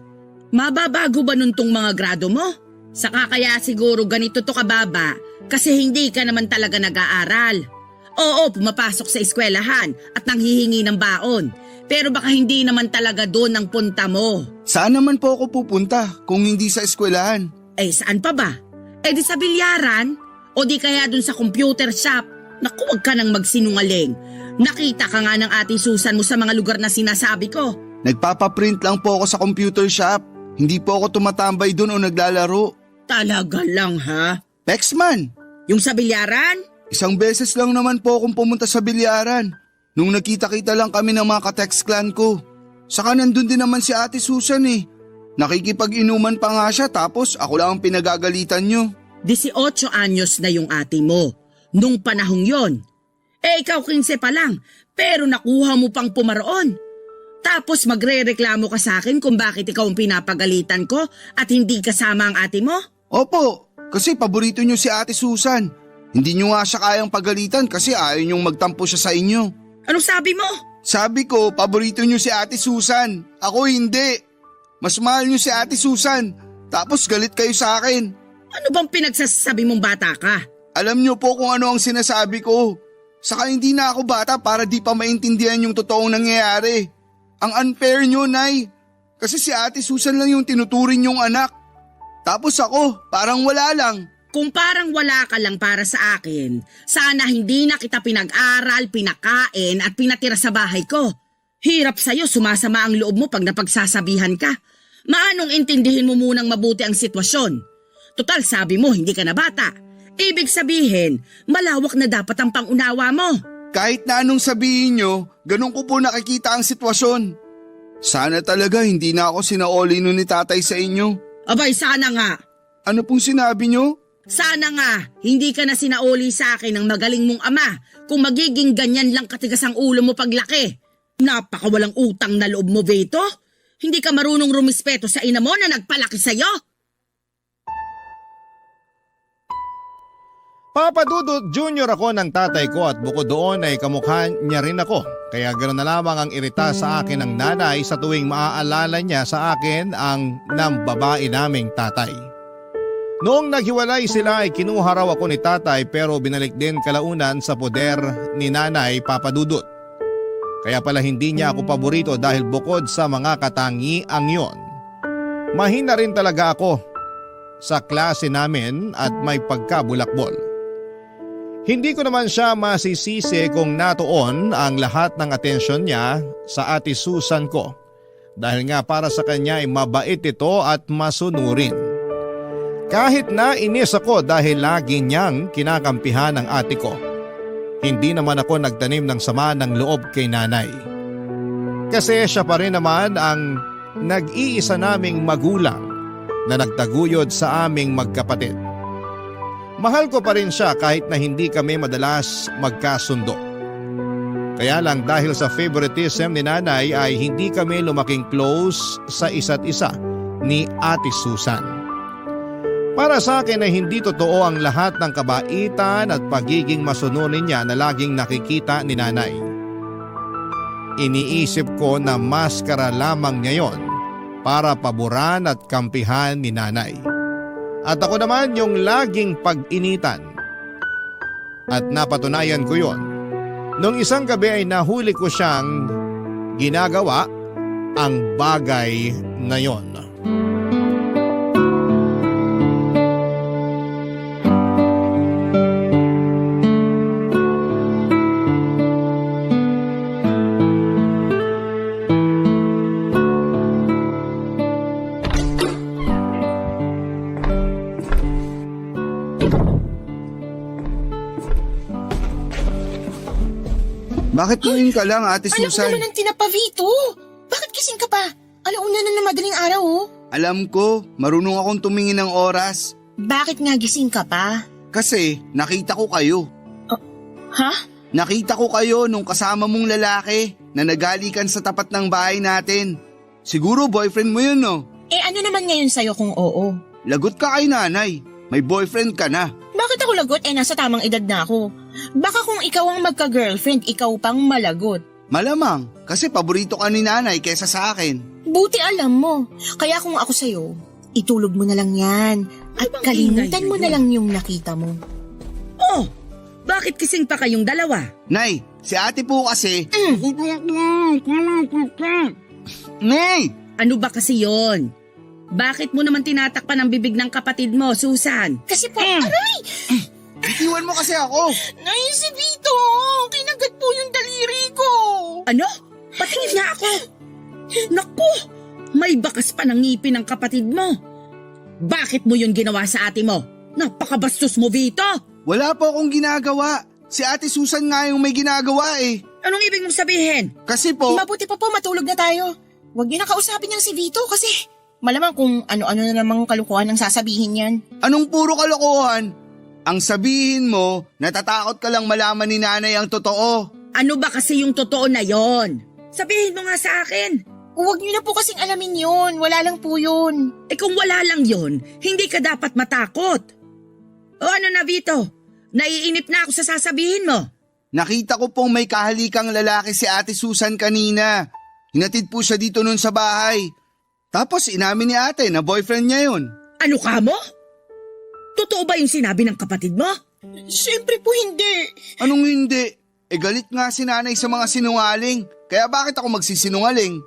Mababago ba nun tong mga grado mo? Saka kaya siguro ganito to kababa kasi hindi ka naman talaga nag-aaral. Oo, pumapasok sa eskwelahan at nanghihingi ng baon. Pero baka hindi naman talaga doon ang punta mo. Saan naman po ako pupunta kung hindi sa eskwelahan? Saan pa ba? Di sa bilyaran? O di kaya doon sa computer shop? Naku, wag ka nang magsinungaling. Nakita ka nga ng Ate Susan mo sa mga lugar na sinasabi ko. Nagpapaprint lang po ako sa computer shop. Hindi po ako tumatambay doon o naglalaro. Talaga lang ha? Pexman! Yung sa bilyaran? 1 beses lang naman po akong pumunta sa bilyaran. Nung nakita-kita lang kami ng mga ka-text clan ko. Saka nandun din naman si Ate Susan eh. Nakikipag-inuman pa nga siya tapos ako lang ang pinagagalitan nyo. 18 anyos na yung ate mo. Nung panahong yon. Ikaw 15 pa lang, pero nakuha mo pang pumaroon. Tapos magre-reklamo ka sa akin kung bakit ikaw ang pinapagalitan ko at hindi kasama ang ate mo? Opo, kasi paborito nyo si Ate Susan. Hindi nyo nga siya kayang pagalitan kasi ayaw nyong magtampo siya sa inyo. Anong sabi mo? Sabi ko, paborito nyo si Ate Susan. Ako hindi. Mas mahal nyo si Ate Susan. Tapos galit kayo sa akin. Ano bang pinagsasabi mong bata ka? Alam nyo po kung ano ang sinasabi ko. Saka hindi na ako bata para di pa maintindihan yung totoong nangyayari. Ang unfair nyo, Nay. Kasi si Ate Susan lang yung tinuturing yung anak. Tapos ako, parang wala lang. Kung parang wala ka lang para sa akin, sana hindi na kita pinag-aral, pinakain at pinatira sa bahay ko. Hirap sa'yo, sumasama ang loob mo pag napagsasabihan ka. Maanong intindihin mo munang mabuti ang sitwasyon? Total, sabi mo hindi ka na bata. Ibig sabihin, malawak na dapat ang pangunawa mo. Kahit na anong sabihin nyo, ganun ko po nakikita ang sitwasyon. Sana talaga hindi na ako sinaoli nun ni tatay sa inyo. Abay, sana nga. Ano pong sinabi nyo? Sana nga, hindi ka na sinauli sa akin ng magaling mong ama kung magiging ganyan lang katigas ang ulo mo paglaki. Napakawalang utang na loob mo, Vito. Hindi ka marunong rumispeto sa ina mo na nagpalaki sa'yo. Papa Dudut Jr. ako ng tatay ko at bukod doon ay kamukha niya rin ako. Kaya ganoon na lamang ang irita sa akin ng nanay sa tuwing maaalala niya sa akin ang nambabae naming tatay. Noong naghiwalay sila ay kinuha raw ako ni tatay pero binalik din kalaunan sa poder ni nanay Papa Dudut. Kaya pala hindi niya ako paborito dahil bukod sa mga katangiang yon, mahina rin talaga ako sa klase namin at may pagkabulakbol. Hindi ko naman siya masisisi kung natuon ang lahat ng atensyon niya sa ate Susan ko dahil nga para sa kanya ay mabait ito at masunurin. Kahit na inis ako dahil lagi niyang kinakampihan ang ate ko, hindi naman ako nagtanim ng sama ng loob kay nanay. Kasi siya pa rin naman ang nag-iisa naming magulang na nagtaguyod sa aming magkapatid. Mahal ko pa rin siya kahit na hindi kami madalas magkasundo. Kaya lang dahil sa favoritism ni nanay ay hindi kami lumaking close sa isa't isa ni Ate Susan. Para sa akin ay hindi totoo ang lahat ng kabaitan at pagiging masunurin niya na laging nakikita ni nanay. Iniisip ko na maskara lamang niya yon para paboran at kampihan ni nanay. At ako naman yung laging pag-initan. At napatunayan ko yon. Nung isang gabi ay nahuli ko siyang ginagawa ang bagay na yon. Bakit tumingin ka lang, Ate Anak Susan? naman ang tinapavito. Bakit kising ka pa? Alauna na ng madaling araw, oh. Alam ko, marunong akong tumingin ng oras. Bakit nga gising ka pa? Kasi nakita ko kayo. Ha? Nakita ko kayo nung kasama mong lalaki na nagalikan sa tapat ng bahay natin. Siguro boyfriend mo yun, no? Eh ano naman ngayon sa'yo kung oo? Lagot ka kay nanay. May boyfriend ka na. Bakit ako lagot? Eh nasa tamang edad na ako. Baka kung ikaw ang magka-girlfriend, ikaw pang malagot. Malamang, kasi paborito ka ni nanay kesa sa akin. Buti alam mo. Kaya kung ako sa'yo, itulog mo na lang yan. At bang kalimutan ingay mo yun? na lang yung nakita mo. Oh, bakit kising pa kayong dalawa? Nay, si ate po kasi... Nay! Ano ba kasi yon? Bakit mo naman tinatakpan ang bibig ng kapatid mo, Susan? Kasi po, aray! Bitiwan mo kasi ako! Nay, si Vito! Kinagat po yung daliri ko! Ano? Patingin nga ako. Naku, may bakas pa ng ngipin ng kapatid mo. Bakit mo yun ginawa sa ate mo? Napakabastos mo, Vito! Wala po akong ginagawa. Si ate Susan nga yung may ginagawa eh. Anong ibig mong sabihin? Kasi po... Mabuti pa po matulog na tayo. Huwag niyo na kausapin niyang si Vito kasi malamang kung ano-ano na namang kalukuhan ang sasabihin yan. Anong puro kalokohan? Ang sabihin mo, natatakot ka lang malaman ni nanay ang totoo. Ano ba kasi yung totoo na yon? Sabihin mo nga sa akin. Huwag niyo na po kasing alamin yun. Wala lang po yun. Eh kung wala lang yon, hindi ka dapat matakot. O ano na, Vito? Naiinip na ako sa sasabihin mo. Nakita ko pong may kahalikang lalaki si ate Susan kanina. Hinatid po siya dito nun sa bahay. Tapos inamin ni ate na boyfriend niya yun. Ano ka mo? Totoo ba yung sinabi ng kapatid mo? Siyempre po hindi. Anong hindi? Eh galit nga si nanay sa mga sinungaling. Kaya bakit ako magsisinungaling?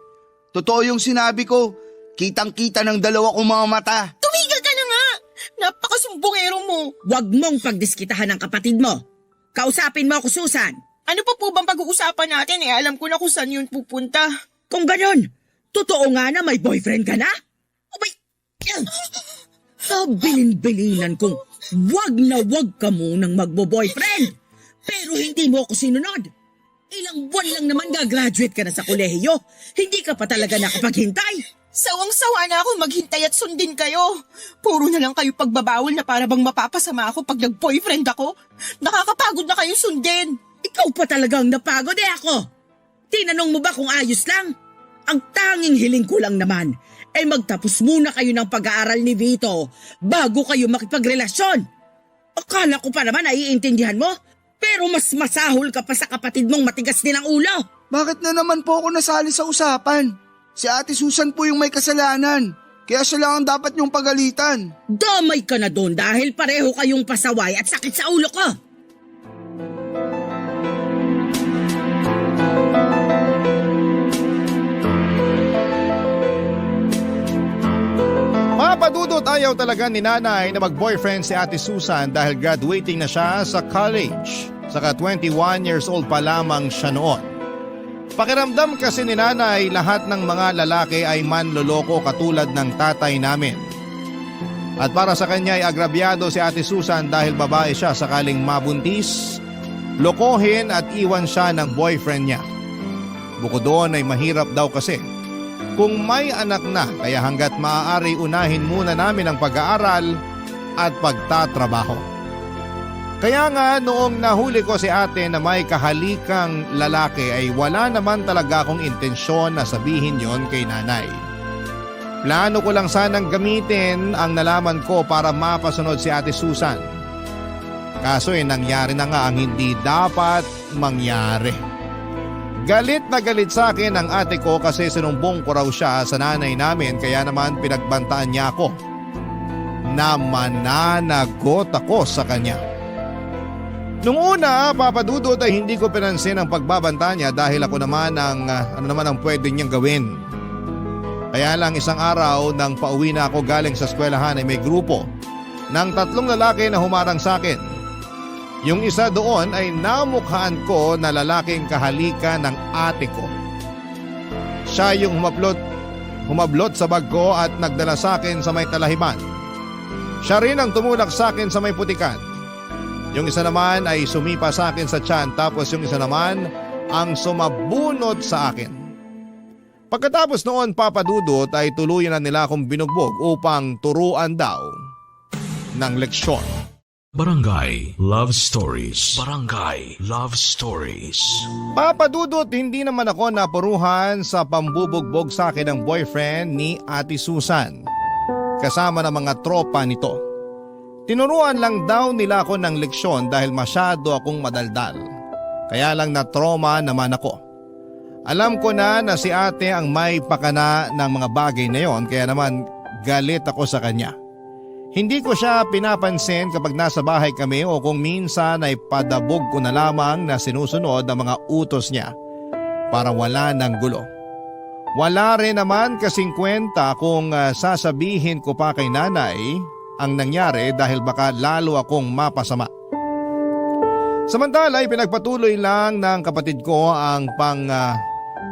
Totoo yung sinabi ko. Kitang-kita ng dalawa kong mga mata. Tumigil ka na nga. Napakasumbongero mo. Huwag mong pagdiskitahan ng kapatid mo. Kausapin mo ako, Susan. Ano pa po bang pag-uusapan natin? Eh alam ko na kung saan yun pupunta. Kung ganon, totoo nga na may boyfriend ka na? Kabilin-bilinan kong wag na wag ka munang magbo-boyfriend. Pero hindi mo ako sinunod. Ilang buwan lang naman gagraduate ka na sa kolehiyo. Hindi ka pa talaga nakapaghintay. Sawang-sawa na ako maghintay at sundin kayo. Puro na lang kayo pagbabawal na para bang mapapasama ako pag nag-boyfriend ako. Nakakapagod na kayo sundin. Ikaw pa talagang napagod ako. Tinanong mo ba kung ayos lang? Ang tanging hiling ko lang naman ay magtapos muna kayo ng pag-aaral ni Vito bago kayo makipagrelasyon. Akala ko pa naman naiintindihan mo, pero mas masahol ka pa sa kapatid mong matigas din ang ulo. Bakit na naman po ako nasali sa usapan? Si Ate Susan po yung may kasalanan. Kaya siya lang ang dapat niyong pagalitan. Damay ka na doon dahil pareho kayong pasaway at sakit sa ulo ko. Papadudot, ayaw talaga ni nanay na mag-boyfriend si Ate Susan dahil graduating na siya sa college. Saka 21 years old pa lamang siya noon. Pakiramdam kasi ni nanay lahat ng mga lalaki ay manloloko katulad ng tatay namin. At para sa kanya ay agrabyado si Ate Susan dahil babae siya sakaling mabuntis, lokohin at iwan siya ng boyfriend niya. Bukod doon ay mahirap daw kasi kung may anak na, kaya hanggat maaari unahin muna namin ang pag-aaral at pagtatrabaho. Kaya nga noong nahuli ko si ate na may kahalikang lalaki ay wala naman talaga akong intensyon na sabihin yon kay nanay. Plano ko lang sanang gamitin ang nalaman ko para mapasunod si Ate Susan. Kaso nangyari na nga ang hindi dapat mangyari. Galit na galit sa akin ang ate ko kasi sinumbong ko raw siya sa nanay namin kaya naman pinagbantaan niya ako na mananagot ako sa kanya. Nung una, papadudot ay hindi ko pinansin ang pagbabanta niya dahil ako naman ang pwede niyang gawin. Kaya lang isang araw nang pauwi na ako galing sa eskwelahan ay may grupo ng 3 lalaki na humarang sa akin. Yung isa doon ay namukhaan ko na lalaking kahalika ng ate ko. Siya yung humablot sa bag ko at nagdala sa akin sa may talahiban. Siya rin ang tumulak sa akin sa may putikan. Yung isa naman ay sumipa sa akin sa tiyan tapos yung isa naman ang sumabunot sa akin. Pagkatapos noon papadudot ay tuluyan na nila akong binugbog upang turuan daw ng leksyon. Barangay Love Stories. Barangay Love Stories. Papadudot, hindi naman ako napuruhan sa pambubugbog sa akin ng boyfriend ni Ate Susan kasama ng mga tropa nito. Tinuruan lang daw nila ako ng leksyon dahil masyado akong madaldal. Kaya lang na-trauma naman ako. Alam ko na si ate ang may pakana ng mga bagay na yon kaya naman galit ako sa kanya. Hindi ko siya pinapansin kapag nasa bahay kami o kung minsan ay padabog ko na lamang na sinusunod ang mga utos niya para wala ng gulo. Wala rin naman kasing kwenta kung sasabihin ko pa kay nanay ang nangyari dahil baka lalo akong mapasama. Samantala ay pinagpatuloy lang ng kapatid ko ang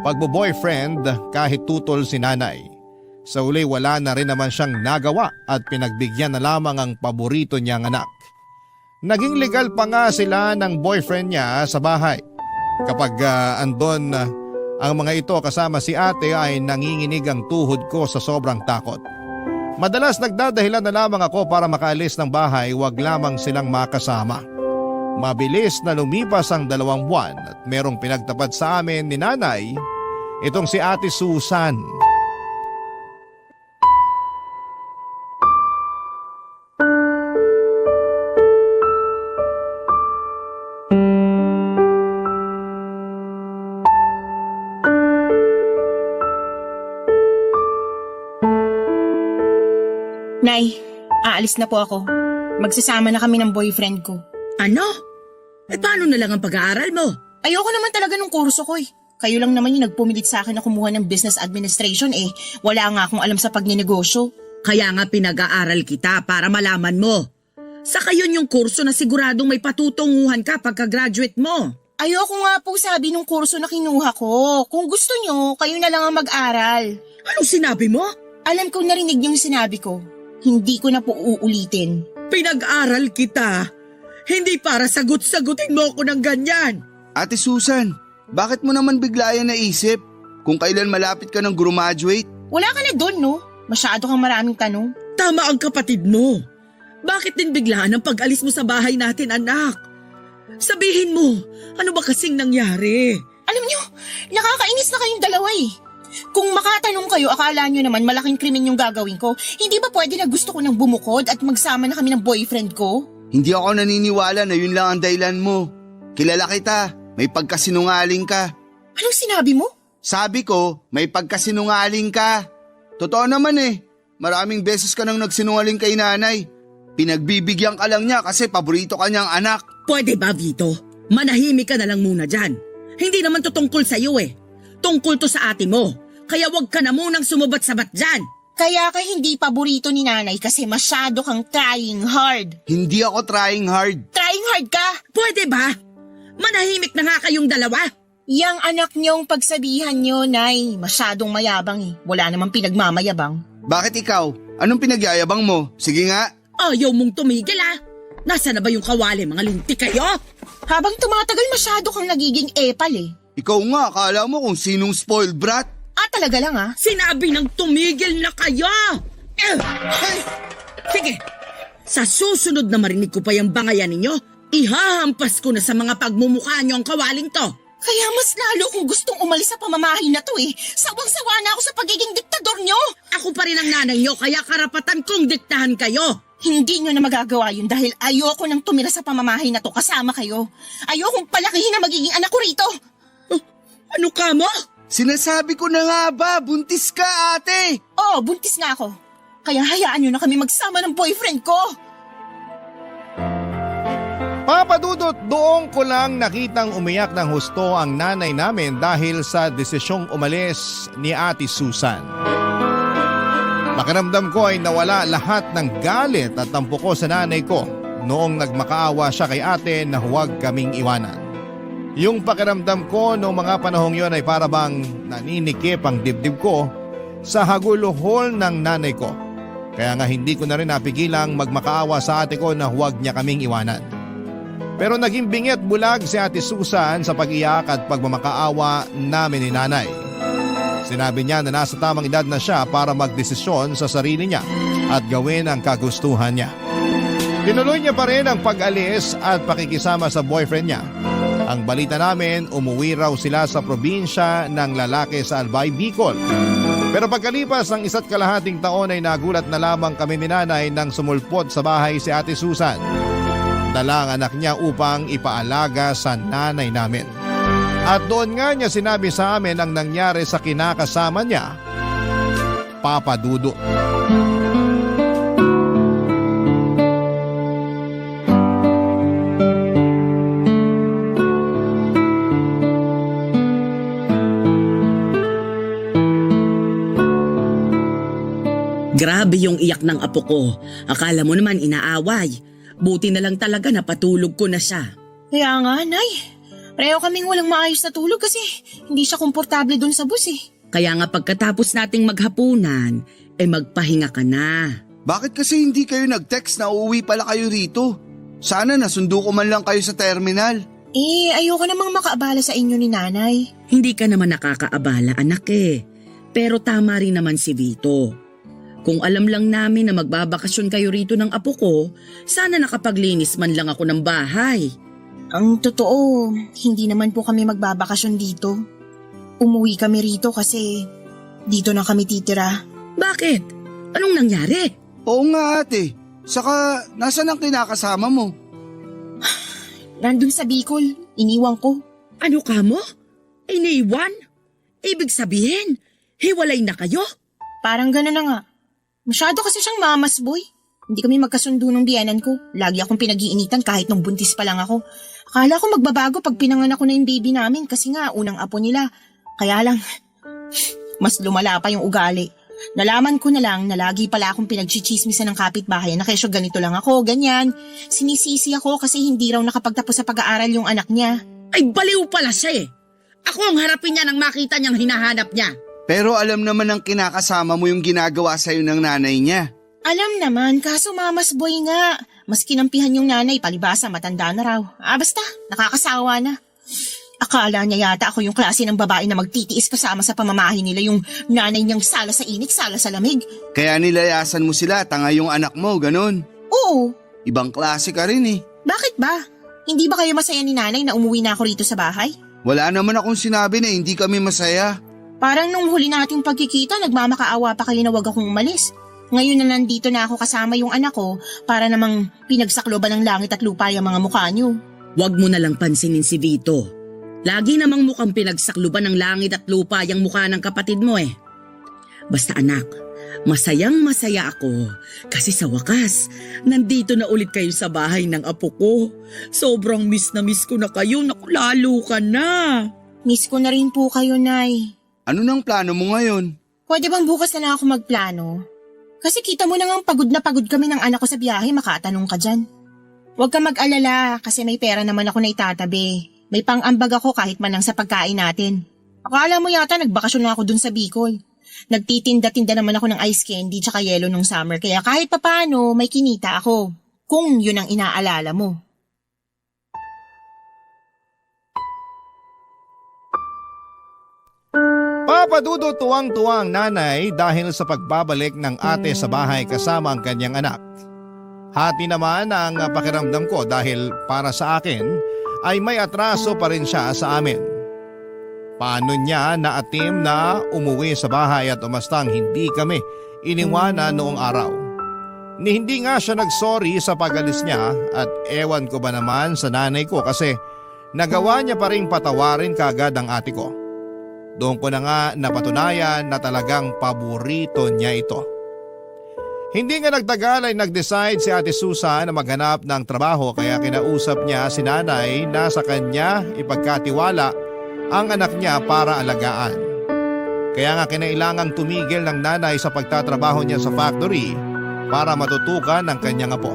pagbo-boyfriend kahit tutol si nanay. Sa uli wala na rin naman siyang nagawa at pinagbigyan na lamang ang paborito niyang anak. Naging legal pa nga sila ng boyfriend niya sa bahay. Kapag andon ang mga ito kasama si ate ay nanginginig ang tuhod ko sa sobrang takot. Madalas nagdadahilan na lamang ako para makaalis ng bahay, wag lamang silang makasama. Mabilis na lumipas ang 2 buwan at merong pinagtapat sa amin ni nanay, itong si Ate Susan. Nay, aalis na po ako. Magsasama na kami ng boyfriend ko. Ano? Paano na lang ang pag-aaral mo? Ayoko naman talaga ng kurso ko eh. Kayo lang naman yung nagpumilit sa akin na kumuha ng business administration eh. Wala nga akong alam sa pagninegosyo. Kaya nga pinag-aaral kita para malaman mo. Saka yun yung kurso na siguradong may patutunguhan ka pagka-graduate mo. Ayoko nga po sabi nung kurso na kinuha ko. Kung gusto nyo, kayo na lang ang mag-aral. Anong sinabi mo? Alam kong narinig niyo yung sinabi ko. Hindi ko na po uulitin. Pinag-aral kita. Hindi para sagot-sagutin mo ako ng ganyan. Ate Susan, bakit mo naman bigla yan naisip? Kung kailan malapit ka ng graduate? Wala ka na doon, no? Masyado kang maraming tanong. Tama ang kapatid mo. Bakit din biglaan ang pag-alis mo sa bahay natin, anak? Sabihin mo, ano ba kasing nangyari? Alam niyo, nakakainis na kayong dalawa eh. Kung makatanong kayo, akala niyo naman malaking krimen yung gagawin ko. Hindi ba pwede na gusto ko nang bumukod at magsama na kami ng boyfriend ko? Hindi ako naniniwala na yun lang ang dahilan mo. Kilala kita, may pagkasinungaling ka. Anong sinabi mo? Sabi ko, may pagkasinungaling ka. Totoo naman eh, maraming beses ka nang nagsinungaling kay nanay. Pinagbibigyan ka lang niya kasi paborito ka niyang anak. Pwede ba, Vito? Manahimik ka na lang muna dyan. Hindi naman to tungkol sa'yo eh. Tungkol to sa ate mo. Kaya wag ka na munang sumubat-sabat dyan. Kaya ka hindi paborito ni nanay kasi masyado kang trying hard. Hindi ako trying hard. Trying hard ka? Pwede ba? Manahimik na nga kayong dalawa. Yang anak niyong pagsabihan niyo, Nay, masyadong mayabang eh. Wala namang pinagmamayabang. Bakit ikaw? Anong pinagyayabang mo? Sige nga. Ayaw mong tumigil ah. Nasaan na ba yung kawali, mga lintik kayo? Habang tumatagal masyado kang nagiging epal eh. Ikaw nga, akala mo kung sinong spoiled brat? Talaga lang ah. Sinabi ng tumigil na kayo! Sige, sa susunod na marinig ko pa yung bangayan ninyo, ihahampas ko na sa mga pagmumukha nyo ang kawaling to. Kaya mas lalo kong gustong umalis sa pamamahay na to eh. Sawang-sawa na ako sa pagiging diktador nyo. Ako pa rin ang nanay nyo, kaya karapatan kong diktahan kayo. Hindi nyo na magagawa yun dahil ayoko nang tumira sa pamamahay na to kasama kayo. Ayokong palakihin na magiging anak ko rito. Ano ka mo? Sinasabi ko na nga ba, buntis ka ate! Oo, buntis nga ako. Kaya hayaan nyo na kami magsama ng boyfriend ko. Papa Dudut, doon ko lang nakitang umiyak ng husto ang nanay namin dahil sa desisyong umalis ni Ate Susan. Pakiramdam ko ay nawala lahat ng galit at tampo ko sa nanay ko noong nagmakaawa siya kay ate na huwag kaming iwanan. Yung pakiramdam ko noong mga panahong yon ay para bang naninikip ang dibdib ko sa haguluhol ng nanay ko. Kaya nga hindi ko na rin napigilang magmakaawa sa ate ko na huwag niya kaming iwanan. Pero naging bingit bulag si Ate Susan sa pag-iyak at pagmamakaawa namin ni nanay. Sinabi niya na nasa tamang edad na siya para magdesisyon sa sarili niya at gawin ang kagustuhan niya. Tinuloy niya pa rin ang pag-alis at pakikisama sa boyfriend niya. Ang balita namin, umuwi raw sila sa probinsya ng lalaki sa Albay, Bicol. Pero pagkalipas ng 1.5 taon ay nagulat na lamang kami ni nanay nang sumulpot sa bahay si Ate Susan. Dala ang anak niya upang ipaalaga sa nanay namin. At doon nga niya sinabi sa amin ang nangyari sa kinakasama niya, Papa Dudut. Grabe yung iyak ng apo ko. Akala mo naman inaaway. Buti na lang talaga napatulog ko na siya. Kaya nga, Nay. Pareho kaming walang maayos na tulog kasi hindi siya komportable dun sa bus eh. Kaya nga pagkatapos nating maghapunan, magpahinga ka na. Bakit kasi hindi kayo nag-text na uuwi pala kayo rito? Sana nasundo ko man lang kayo sa terminal. Ayoko namang makaabala sa inyo ni Nanay. Hindi ka naman nakakaabala, anak eh. Pero tama rin naman si Vito. Kung alam lang namin na magbabakasyon kayo rito ng apo ko, sana nakapaglinis man lang ako ng bahay. Ang totoo, hindi naman po kami magbabakasyon dito. Umuwi kami rito kasi dito na kami titira. Bakit? Anong nangyari? Oo nga ate, saka nasan ang kinakasama mo? Nandun sa Bicol, iniwan ko. Ano ka mo? Iniwan? Ibig sabihin, hiwalay na kayo? Parang gano'n na nga. Masyado kasi siyang mamas boy. Hindi kami magkasundo ng biyanan ko. Lagi akong pinag-iinitan kahit nung buntis pa lang ako. Akala ko magbabago pag pinanganak ko na yung baby namin kasi nga unang apo nila. Kaya lang, mas lumala pa yung ugali. Nalaman ko na lang na lagi pala akong pinagchichismisan ng kapitbahay na kesyo ganito lang ako, ganyan. Sinisisi ako kasi hindi raw nakapagtapos sa pag-aaral yung anak niya. Ay baliw pala siya eh. Ako ang harapin niya nang makita niyang hinahanap niya. Pero alam naman ng kinakasama mo yung ginagawa sa'yo ng nanay niya. Alam naman, kaso mamas boy nga. Mas kinampihan yung nanay, palibasa matanda na raw. Basta, nakakasawa na. Akala niya yata ako yung klase ng babae na magtitiis kasama sa pamamahay nila yung nanay niyang sala sa init, sala sa lamig. Kaya nilayasan mo sila, tanga yung anak mo, ganon. Oo. Ibang klase ka rin eh. Bakit ba? Hindi ba kayo masaya ni nanay na umuwi na ako rito sa bahay? Wala naman akong sinabi na hindi kami masaya. Parang nung huli nating pagkikita, nagmamakaawa pa kayo na wag akong umalis. Ngayon na nandito na ako kasama yung anak ko para namang pinagsakloban ng langit at lupa yung mga mukha niyo. Huwag mo na lang pansinin si Vito. Lagi namang mukhang pinagsakluban ng langit at lupa yung mukha ng kapatid mo eh. Basta anak, masayang masaya ako kasi sa wakas, nandito na ulit kayo sa bahay ng apo ko. Sobrang miss na miss ko na kayo, naku lalo ka na. Miss ko na rin po kayo, Nay. Ano nang plano mo ngayon? Pwede bang bukas na lang ako magplano? Kasi kita mo na ngang pagod na pagod kami ng anak ko sa biyahe, makatanong ka dyan. Huwag ka mag-alala kasi may pera naman ako na itatabi. May pang-ambag ako kahit man lang sa pagkain natin. Akala mo yata nagbakasyon na ako dun sa Bicol. Nagtitinda-tinda naman ako ng ice candy tsaka yelo nung summer kaya kahit papano may kinita ako. Kung yun ang inaalala mo. Papadudot tuwang-tuwang nanay dahil sa pagbabalik ng ate sa bahay kasama ang kanyang anak. Hati naman ang pakiramdam ko dahil para sa akin ay may atraso pa rin siya sa amin. Paano niya naatim na umuwi sa bahay at umastang hindi kami iniwanan noong araw? Ni hindi nga siya nagsorry sa pag-alis niya at ewan ko ba naman sa nanay ko kasi nagawa niya pa rin patawarin kagad ang ate ko. Doon ko na nga napatunayan na talagang paborito niya ito. Hindi nga nagtagal ay nag-decide si Ate Susan na maghanap ng trabaho kaya kinausap niya si nanay na sa kanya ipagkatiwala ang anak niya para alagaan. Kaya nga kinailangang tumigil ng nanay sa pagtatrabaho niya sa factory para matutukan ng kanyang apo.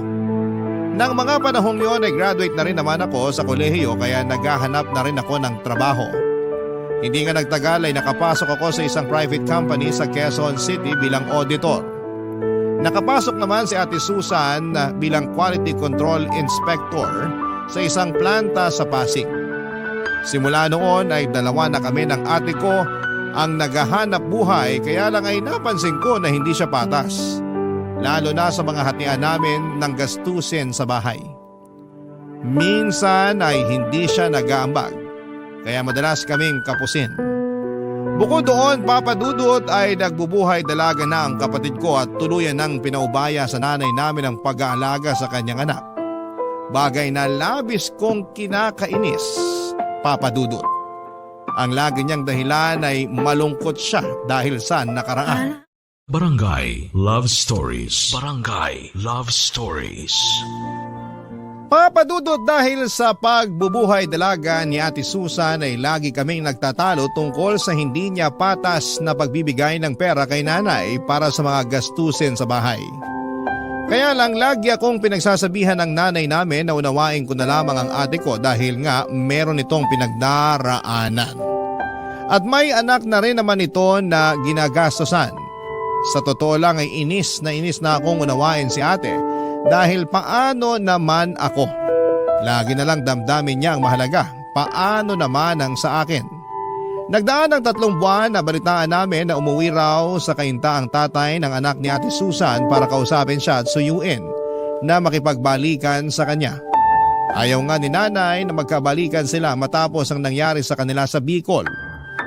Nang mga panahong yon ay graduate na rin naman ako sa kolehiyo kaya naghahanap na rin ako ng trabaho. Hindi nga nagtagal ay nakapasok ako sa isang private company sa Quezon City bilang auditor. Nakapasok naman si Ate Susan bilang quality control inspector sa isang planta sa Pasig. Simula noon ay dalawa na kami ng ate ko ang naghahanap buhay kaya lang ay napansin ko na hindi siya patas. Lalo na sa mga hatian namin ng gastusin sa bahay. Minsan ay hindi siya nag-aambag. Kaya madalas kaming kapusin. Bukod doon, papadudot ay nagbubuhay dalaga na ang kapatid ko at tuluyan ng pinaubaya sa nanay namin ang pag-aalaga sa kanyang anak. Bagay na labis kong kinakainis, papadudot. Ang lagi niyang dahilan ay malungkot siya dahil sa nakaraan. Barangay Love Stories. Barangay Love Stories. Papadudot dahil sa pagbubuhay dalaga ni Ate Susan ay lagi kaming nagtatalo tungkol sa hindi niya patas na pagbibigay ng pera kay nanay para sa mga gastusin sa bahay. Kaya lang lagi akong pinagsasabihan ng nanay namin na unawain ko na lamang ang ate ko dahil nga meron itong pinagdaraanan. At may anak na rin naman ito na ginagastosan. Sa totoo lang ay inis na akong unawain si ate. Dahil paano naman ako? Lagi na lang damdamin niya ang mahalaga. Paano naman ang sa akin? Nagdaan ng 3 buwan na balitaan namin na umuwi raw sa kainta ang tatay ng anak ni Ate Susan para kausapin siya at suyuin na makipagbalikan sa kanya. Ayaw nga ni nanay na magkabalikan sila matapos ang nangyari sa kanila sa Bicol.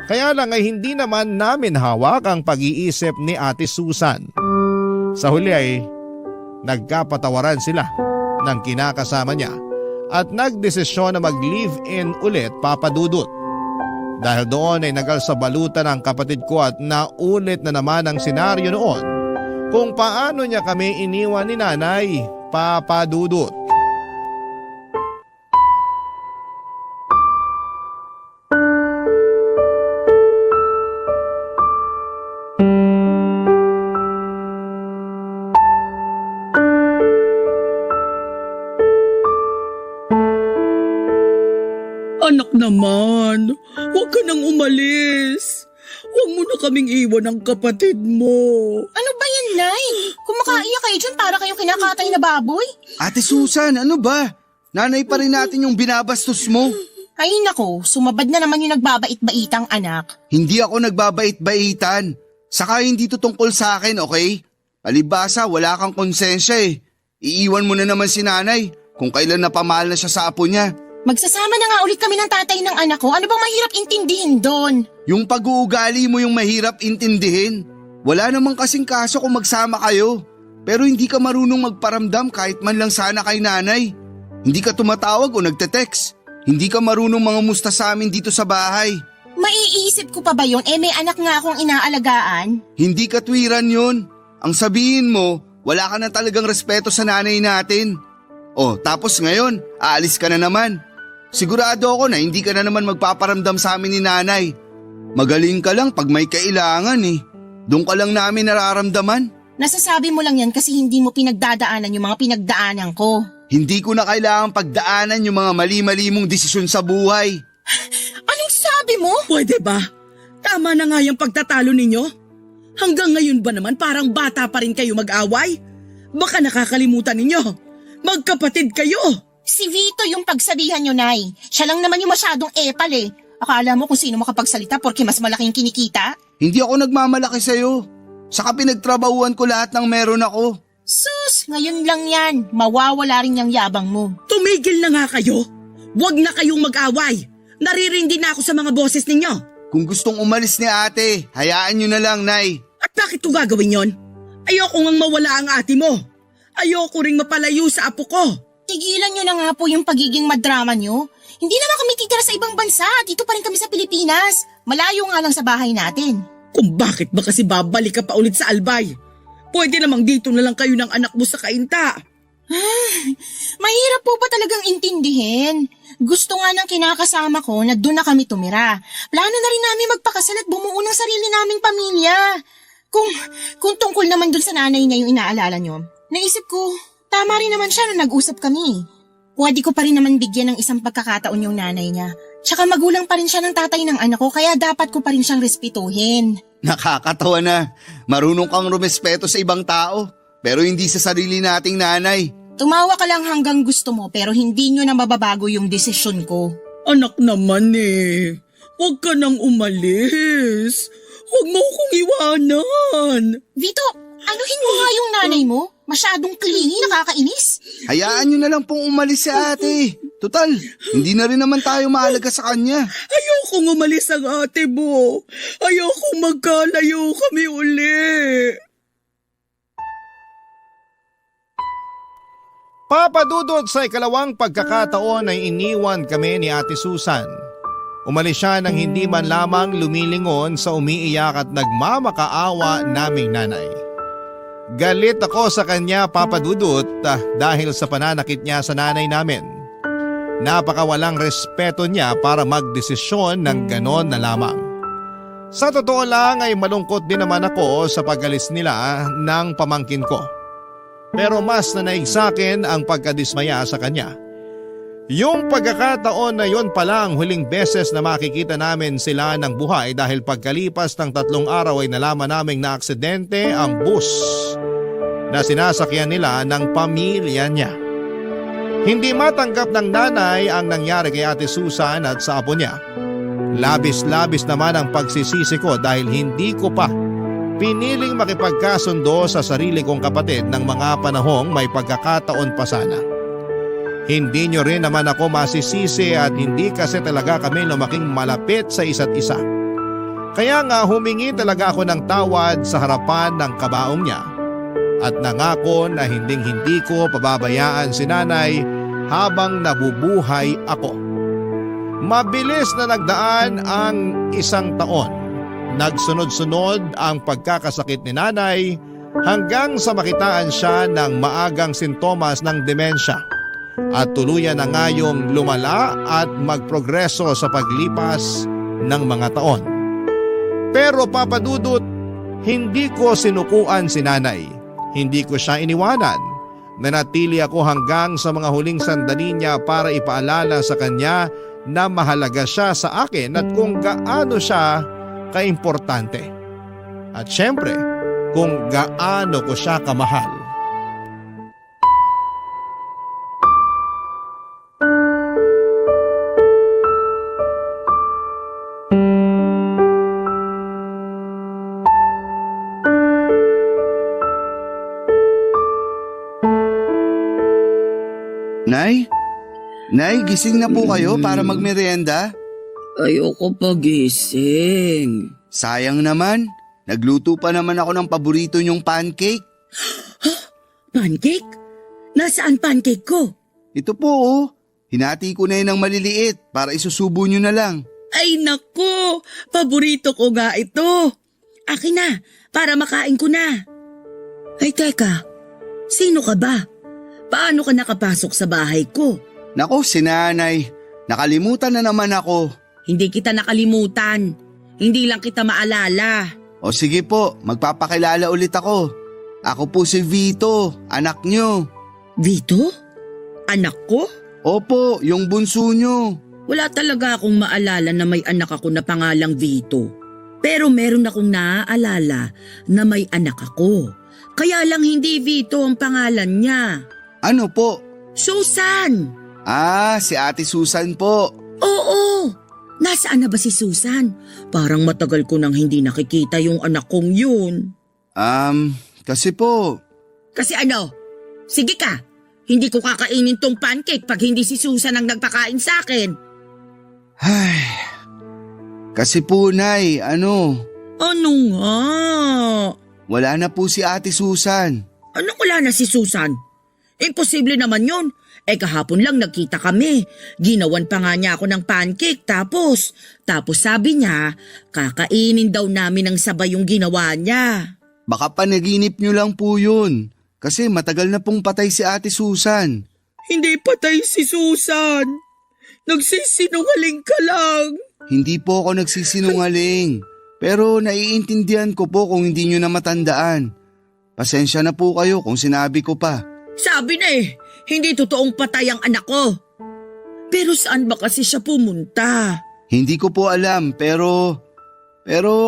Kaya lang ay hindi naman namin hawak ang pag-iisip ni Ate Susan. Sa huli ay nagkapatawaran sila ng kinakasama niya at nagdesisyon na mag-live-in ulit papadudot. Dahil doon ay nagalsabalutan ang kapatid ko at naulit na naman ang senaryo noon kung paano niya kami iniwan ni nanay papadudot. Anak naman, huwag ka nang umalis. Huwag mo na kaming iwan ng kapatid mo. Ano ba yan, Nay? Kung makaiyak kayo dyan, para kayong kinakatay na baboy? Ate Susan, ano ba? Nanay pa rin natin yung binabastos mo. Ay nako, sumabad na naman yung nagbabait-baitang anak. Hindi ako nagbabait-baitan. Saka hindi to tungkol sa akin, okay? Palibasa, wala kang konsensya eh. Iiwan mo na naman si nanay kung kailan napamahal na siya sa apo niya. Magsasama na nga ulit kami ng tatay ng anak ko. Ano bang mahirap intindihin doon? Yung pag-uugali mo yung mahirap intindihin. Wala namang kasing kaso kung magsama kayo. Pero hindi ka marunong magparamdam kahit man lang sana kay nanay. Hindi ka tumatawag o nagte-text. Hindi ka marunong mga musta sa amin dito sa bahay. Maiisip ko pa ba yun? May anak nga akong inaalagaan. Hindi katwiran yun. Ang sabihin mo, wala ka na talagang respeto sa nanay natin. Oh, tapos ngayon, aalis ka na naman. Sigurado ako na hindi ka na naman magpaparamdam sa amin ni nanay. Magaling ka lang pag may kailangan eh. Doon ka lang namin nararamdaman. Nasasabi mo lang yan kasi hindi mo pinagdadaanan yung mga pinagdaanan ko. Hindi ko na kailangan pagdaanan yung mga mali-mali mong desisyon sa buhay. Anong sabi mo? Pwede ba? Tama na nga yung pagtatalo ninyo. Hanggang ngayon ba naman parang bata pa rin kayo mag-away? Baka nakakalimutan ninyo. Magkapatid kayo. Si Vito yung pagsabihan nyo, Nay. Siya lang naman yung masyadong epal eh. Akala mo kung sino makapagsalita porque mas malaking kinikita? Hindi ako nagmamalaki sa'yo. Saka pinagtrabahuan ko lahat ng meron ako. Sus, ngayon lang yan. Mawawala rin yung yabang mo. Tumigil na nga kayo. Huwag na kayong mag-away. Naririndi na ako sa mga boses ninyo. Kung gustong umalis ni ate, hayaan nyo na lang, Nay. At bakit ko gagawin yon? Ayoko ngang mawala ang ate mo. Ayoko ring mapalayo sa apo ko. Tigilan nyo na nga po yung pagiging madrama nyo. Hindi naman kami titira sa ibang bansa. Dito pa rin kami sa Pilipinas. Malayo nga lang sa bahay natin. Kung bakit ba kasi babalik ka pa ulit sa Albay? Pwede namang dito na lang kayo ng anak mo sa Kainta. Mahirap po ba talagang intindihin? Gusto nga ng kinakasama ko na doon na kami tumira. Plano na rin namin magpakasal at bumuo ng sarili naming pamilya. Kung tungkol naman doon sa nanay niya yung inaalala nyo, naisip ko, tama rin naman siya nung nag-usap kami. Pwede ko pa rin naman bigyan ng isang pagkakataon yung nanay niya. Tsaka magulang pa rin siya ng tatay ng anak ko kaya dapat ko pa rin siyang respetuhin. Nakakatawa na. Marunong kang rumespeto sa ibang tao, pero hindi sa sarili nating nanay. Tumawa ka lang hanggang gusto mo pero hindi nyo na mababago yung desisyon ko. Anak naman eh. Huwag ka nang umalis. Huwag mo akong iwanan. Vito, anuhin mo nga yung nanay mo. Masyadong clingy, nakakainis. Hayaan nyo na lang pong umalis si ate. Total, hindi na rin naman tayo mahalaga sa kanya. Ayokong umalis ang ate mo. Ayokong magkalayo kami uli. Papadudot sa ikalawang pagkakataon ay iniwan kami ni Ate Susan. Umalis siya nang hindi man lamang lumilingon sa umiiyak at nagmamakaawa naming nanay. Galit ako sa kanya, Papa Dudut, dahil sa pananakit niya sa nanay namin. Napakawalang respeto niya para magdesisyon ng ganon na lamang. Sa totoo lang ay malungkot din naman ako sa pag-alis nila ng pamangkin ko. Pero mas nanaig sa akin ang pagkadismaya sa kanya. Yung pagkakataon na yon pala ang huling beses na makikita namin sila ng buhay dahil pagkalipas ng 3 araw ay nalaman naming na aksidente ang bus na sinasakyan nila ng pamilya niya. Hindi matanggap ng nanay ang nangyari kay Ate Susan at sa apo niya. Labis-labis naman ang pagsisisi ko dahil hindi ko pa piniling makipagkasundo sa sarili kong kapatid ng mga panahong may pagkakataon pa sana. Hindi nyo rin naman ako masisisi at hindi kasi talaga kami lumaking malapit sa isa't isa. Kaya nga humingi talaga ako ng tawad sa harapan ng kabaong niya at nangako na hinding-hindi ko pababayaan si nanay habang nabubuhay ako. Mabilis na nagdaan ang 1 taon. Nagsunod-sunod ang pagkakasakit ni nanay hanggang sa makitaan siya ng maagang sintomas ng demensya at tuluyan na ngayong lumala at magprogreso sa paglipas ng mga taon. Pero Papa Dudut, hindi ko sinukuan si nanay. Hindi ko siya iniwanan. Nanatili ako hanggang sa mga huling sandali niya para ipaalala sa kanya na mahalaga siya sa akin at kung gaano siya kaimportante. At syempre, kung gaano ko siya kamahal. Nay? Nay, gising na po kayo para magmerienda? Ayoko pagising. Sayang naman. Nagluto pa naman ako ng paborito niyong pancake. Pancake? Nasaan pancake ko? Ito po oh. Hinati ko na yun ng maliliit para isusubo niyo na lang. Ay nako, paborito ko nga ito. Akin na, para makain ko na. Ay teka, sino ka ba? Paano ka nakapasok sa bahay ko? Nako, si nanay. Nakalimutan na naman ako. Hindi kita nakalimutan. Hindi lang kita maalala. O sige po, magpapakilala ulit ako. Ako po si Vito, anak niyo. Vito? Anak ko? Opo, yung bunso niyo. Wala talaga akong maalala na may anak ako na pangalang Vito. Pero meron akong naaalala na may anak ako. Kaya lang hindi Vito ang pangalan niya. Ano po? Susan! Ah, si Ate Susan po. Oo! Nasaan na ba si Susan? Parang matagal ko nang hindi nakikita yung anak kong yun. Kasi po. Kasi ano? Sige ka! Hindi ko kakainin tong pancake pag hindi si Susan ang nagpakain sa akin. Ay, kasi po, Nay, ano? Ano nga? Wala na po si Ate Susan. Anong wala na si Susan? Imposible naman yun. Kahapon lang nagkita kami. Ginawan pa nga niya ako ng pancake tapos sabi niya, kakainin daw namin ng sabay yung ginawa niya. Baka panaginip niyo lang po yun. Kasi matagal na pong patay si Ate Susan. Hindi patay si Susan. Nagsisinungaling ka lang. Hindi po ako nagsisinungaling. Pero naiintindihan ko po kung hindi niyo na matandaan. Pasensya na po kayo kung sinabi ko pa. Sabi na hindi totoong patay ang anak ko. Pero saan ba kasi siya pumunta? Hindi ko po alam pero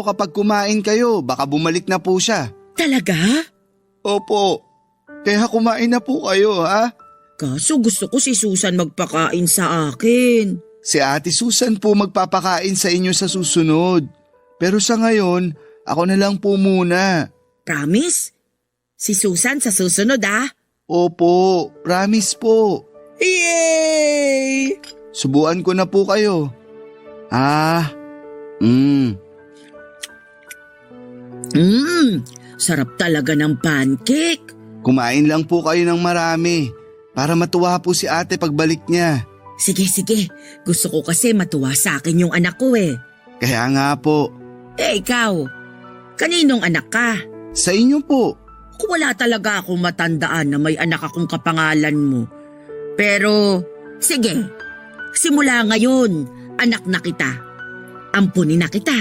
kapag kumain kayo baka bumalik na po siya. Talaga? Opo. Kaya kumain na po kayo ha? Kaso gusto ko si Susan magpakain sa akin. Si Ate Susan po magpapakain sa inyo sa susunod. Pero sa ngayon, ako na lang po muna. Promise? Si Susan sa susunod Opo, promise po. Yay! Subuan ko na po kayo. Sarap talaga ng pancake. Kumain lang po kayo ng marami para matuwa po si ate pagbalik niya. Sige. Gusto ko kasi matuwa sa akin yung anak ko Kaya nga po. Ikaw, kaninong anak ka? Sa inyo po. Wala talaga akong matandaan na may anak akong kapangalan mo. Pero, sige, simula ngayon, anak na kita. Ampunin na kita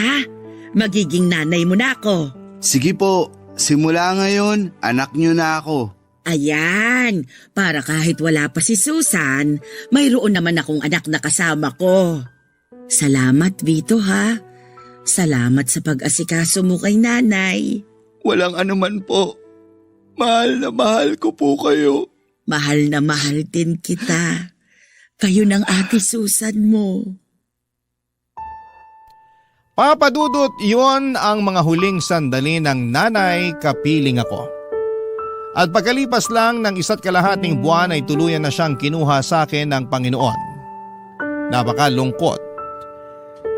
Magiging nanay mo na ako. Sige po, simula ngayon, anak niyo na ako. Ayan, para kahit wala pa si Susan, mayroon naman akong anak na kasama ko. Salamat, Vito Salamat sa pag-asikaso mo kay nanay. Walang anuman po. Mahal na mahal ko po kayo. Mahal na mahal din kita. Kayo ng ate Susan mo. Papadudot, yon ang mga huling sandali ng nanay kapiling ako. At pagkalipas lang ng 1.5 buwan ay tuluyan na siyang kinuha sa akin ng Panginoon. Napakalungkot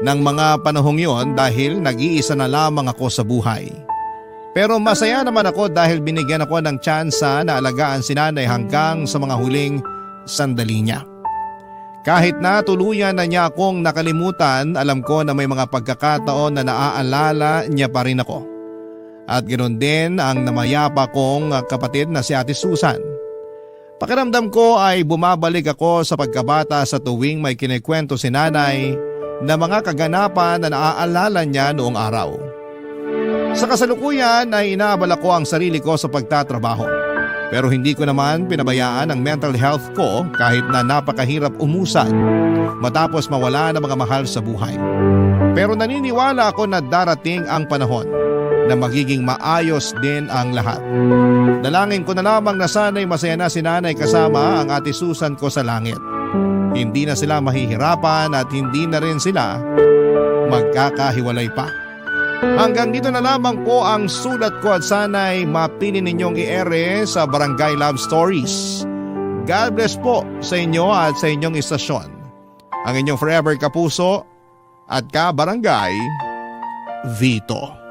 ng mga panahong yon dahil nag-iisa na lamang ako sa buhay. Pero masaya naman ako dahil binigyan ako ng tsansa na alagaan si nanay hanggang sa mga huling sandali niya. Kahit na tuluyan na niya akong nakalimutan, alam ko na may mga pagkakataon na naaalala niya pa rin ako. At ganoon din ang namayapa kong kapatid na si Ate Susan. Pakiramdam ko ay bumabalik ako sa pagkabata sa tuwing may kinikwento si nanay na mga kaganapan na naaalala niya noong araw. Sa kasalukuyan ay inaabala ko ang sarili ko sa pagtatrabaho. Pero hindi ko naman pinabayaan ang mental health ko kahit na napakahirap umusad matapos mawala ng mga mahal sa buhay. Pero naniniwala ako na darating ang panahon na magiging maayos din ang lahat. Dalangin ko na lamang na sana'y masaya na si nanay kasama ang ate Susan ko sa langit. Hindi na sila mahihirapan at hindi na rin sila magkakahiwalay pa. Hanggang dito na lamang po ang sulat ko at sana'y mapili ninyong i-ere sa Barangay Love Stories. God bless po sa inyo at sa inyong istasyon. Ang inyong forever kapuso at ka-barangay, Vito.